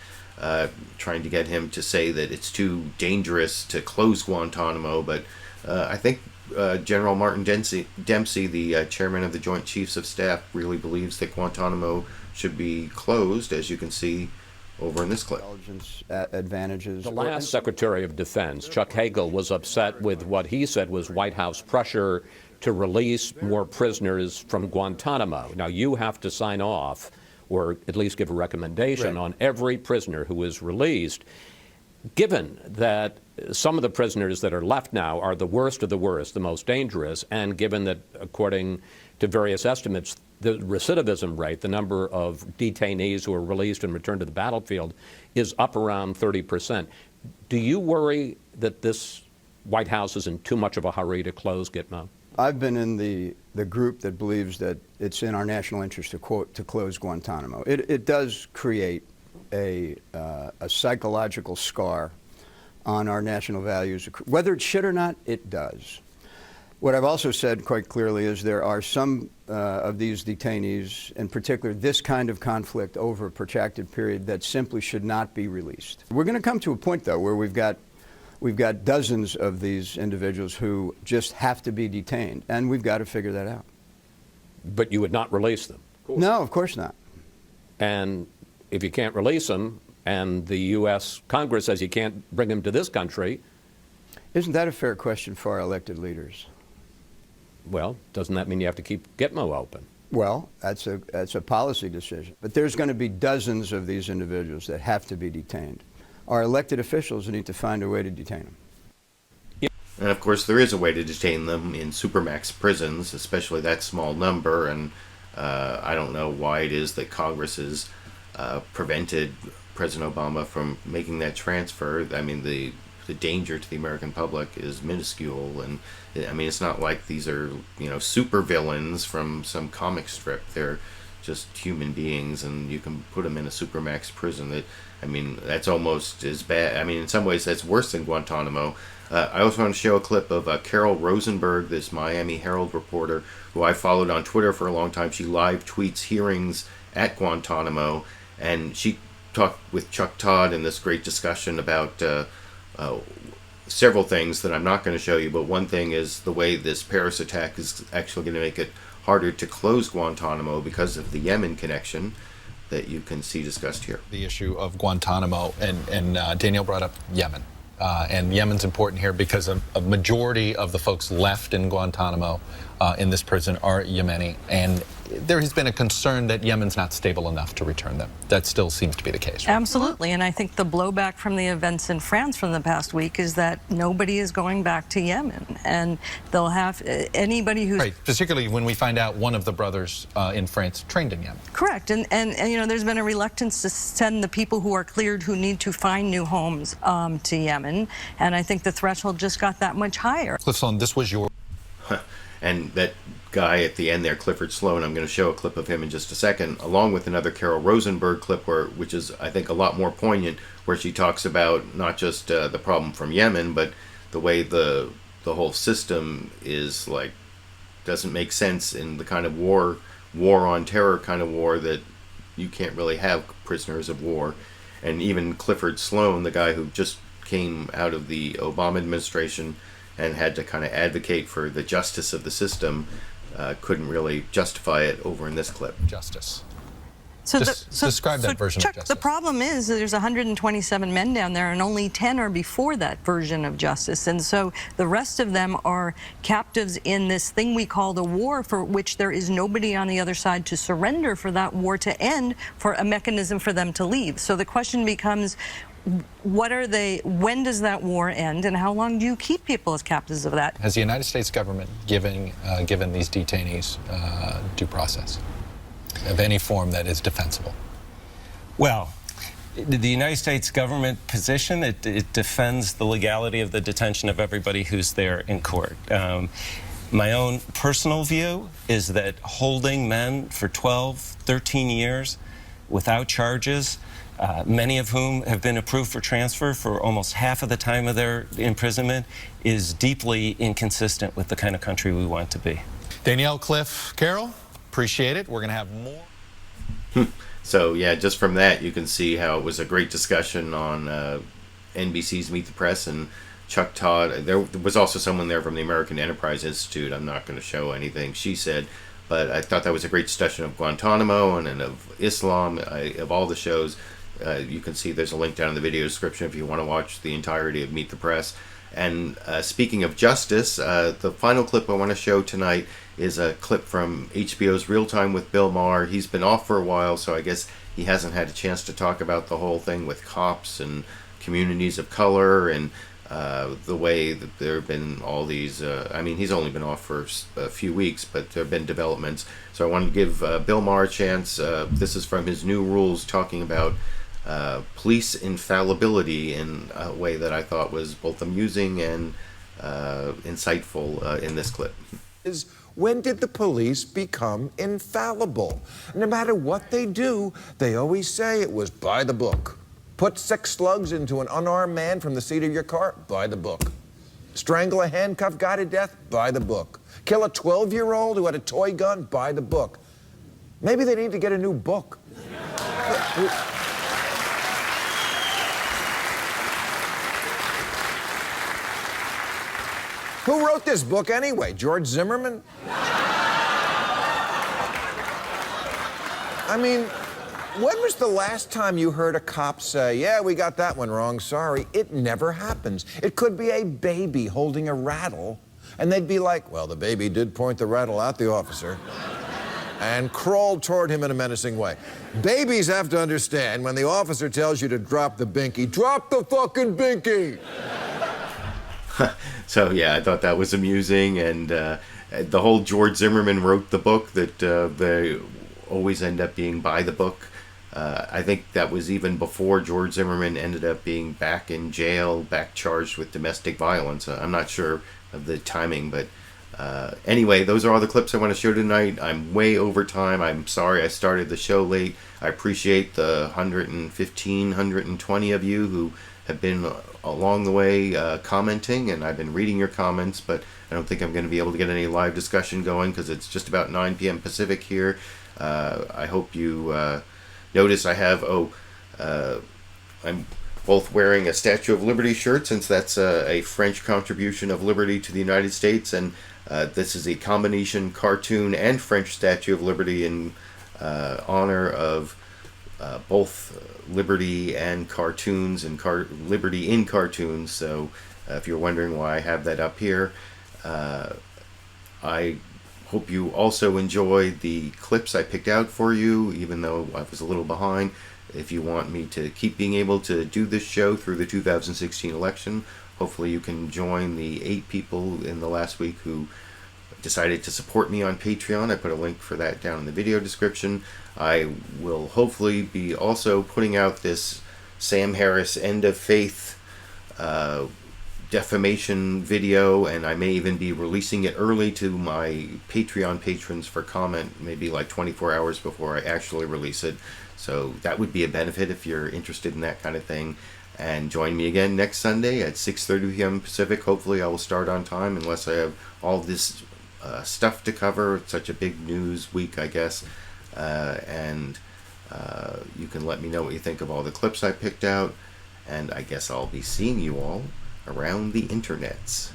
trying to get him to say that it's too dangerous to close Guantanamo. But I think General Martin Dempsey, the chairman of the Joint Chiefs of Staff, really believes that Guantanamo should be closed, as you can see over in this clip. Intelligence advantages. The last Secretary of Defense, Chuck Hagel, was upset with what he said was White House pressure to release more prisoners from Guantanamo. Now, you have to sign off, or at least give a recommendation on every prisoner who is released. Given that some of the prisoners that are left now are the worst of the worst, the most dangerous, and given that, according to various estimates, the recidivism rate, the number of detainees who are released and returned to the battlefield, is up around 30%. Do you worry that this White House is in too much of a hurry to close Gitmo? I've been in the group that believes that it's in our national interest to close Guantanamo. It does create a psychological scar on our national values. Whether it should or not, it does. What I've also said quite clearly is there are some of these detainees, in particular this kind of conflict over a protracted period, that simply should not be released. We're going to come to a point, though, where we've got dozens of these individuals who just have to be detained, and we've got to figure that out. But you would not release them? No, of course not. And if you can't release them, and the U.S. Congress says you can't bring them to this country. Isn't that a fair question for our elected leaders? Well, doesn't that mean you have to keep Gitmo open? Well, that's a policy decision. But there's going to be dozens of these individuals that have to be detained. Our elected officials need to find a way to detain them. And of course, there is a way to detain them in supermax prisons, especially that small number. And I don't know why it is that Congress has prevented President Obama from making that transfer. I mean, the danger to the American public is minuscule, and I mean, it's not like these are, super villains from some comic strip. They're just human beings, and you can put them in a supermax prison. That's almost as bad. I mean, in some ways, that's worse than Guantanamo. I also want to show a clip of Carol Rosenberg, this Miami Herald reporter, who I followed on Twitter for a long time. She live tweets hearings at Guantanamo, and she talked with Chuck Todd in this great discussion about several things that I'm not going to show you, but one thing is the way this Paris attack is actually going to make it harder to close Guantanamo because of the Yemen connection that you can see discussed here. The issue of Guantanamo, and Daniel brought up Yemen. And Yemen's important here because a majority of the folks left in Guantanamo in this prison are Yemeni, and there has been a concern that Yemen's not stable enough to return them. That still seems to be the case. Right? Absolutely, and I think the blowback from the events in France from the past week is that nobody is going back to Yemen, and they'll have anybody who's... Right, particularly when we find out one of the brothers in France trained in Yemen. Correct, and you know, there's been a reluctance to send the people who are cleared who need to find new homes to Yemen, and I think the threshold just got that much higher. Cliff Sloan, this was your... And that guy at the end there, Clifford Sloan, I'm going to show a clip of him in just a second, along with another Carol Rosenberg clip, which is, I think, a lot more poignant, where she talks about not just the problem from Yemen, but the way the whole system is, like, doesn't make sense in the kind of war on terror kind of war that you can't really have prisoners of war. And even Clifford Sloan, the guy who just came out of the Obama administration and had to kind of advocate for the justice of the system, couldn't really justify it over in this clip. Justice. Describe that version Chuck, of justice. The problem is there's 127 men down there, and only 10 are before that version of justice. And so the rest of them are captives in this thing we call the war, for which there is nobody on the other side to surrender for that war to end, for a mechanism for them to leave. So the question becomes, what are they, when does that war end, and how long do you keep people as captives of that? Has the United States government given these detainees due process of any form that is defensible? Well, the United States government position, it defends the legality of the detention of everybody who's there in court. My own personal view is that holding men for 12, 13 years without charges, many of whom have been approved for transfer for almost half of the time of their imprisonment, is deeply inconsistent with the kind of country we want to be. Danielle, Cliff, Carol, appreciate it. We're going to have more. So, yeah, just from that, you can see how it was a great discussion on NBC's Meet the Press, and Chuck Todd. There was also someone there from the American Enterprise Institute. I'm not going to show anything she said, but I thought that was a great discussion of Guantanamo and of Islam, of all the shows. You can see there's a link down in the video description if you want to watch the entirety of Meet the Press. And speaking of justice, the final clip I want to show tonight is a clip from HBO's Real Time with Bill Maher. He's been off for a while, so I guess he hasn't had a chance to talk about the whole thing with cops and communities of color and the way that there have been all these, I mean, he's only been off for a few weeks, but there have been developments. So I wanted to give Bill Maher a chance. This is from his new rules talking about police infallibility in a way that I thought was both amusing and insightful in this clip. When did the police become infallible? No matter what they do, they always say it was by the book. Put 6 slugs into an unarmed man from the seat of your car? By the book. Strangle a handcuffed guy to death? By the book. Kill a 12-year-old who had a toy gun? By the book. Maybe they need to get a new book. Who wrote this book anyway? George Zimmerman? I mean, when was the last time you heard a cop say, yeah, we got that one wrong, sorry? It never happens. It could be a baby holding a rattle, and they'd be like, well, the baby did point the rattle at the officer and crawled toward him in a menacing way. Babies have to understand when the officer tells you to drop the binky, drop the fucking binky! So, yeah, I thought that was amusing, and the whole George Zimmerman wrote the book that they always end up being by the book. I think that was even before George Zimmerman ended up being back in jail, back charged with domestic violence. I'm not sure of the timing, but anyway, those are all the clips I want to show tonight. I'm way over time. I'm sorry I started the show late. I appreciate the 115, 120 of you who have been along the way commenting, and I've been reading your comments, but I don't think I'm going to be able to get any live discussion going because it's just about 9 p.m. Pacific here. I hope you notice I have, I'm both wearing a Statue of Liberty shirt, since that's a French contribution of liberty to the United States, and this is a combination cartoon and French Statue of Liberty in honor of both liberty and cartoons and liberty in cartoons. So if you're wondering why I have that up here, I hope you also enjoyed the clips I picked out for you, even though I was a little behind. If you want me to keep being able to do this show through the 2016 election, hopefully you can join the 8 people in the last week who decided to support me on Patreon. I put a link for that down in the video description. I will hopefully be also putting out this Sam Harris End of Faith defamation video, and I may even be releasing it early to my Patreon patrons for comment, maybe like 24 hours before I actually release it. So that would be a benefit if you're interested in that kind of thing. And join me again next Sunday at 6:30 p.m. Pacific. Hopefully I will start on time, unless I have all this stuff to cover. It's such a big news week, I guess. You can let me know what you think of all the clips I picked out. And I guess I'll be seeing you all around the internets.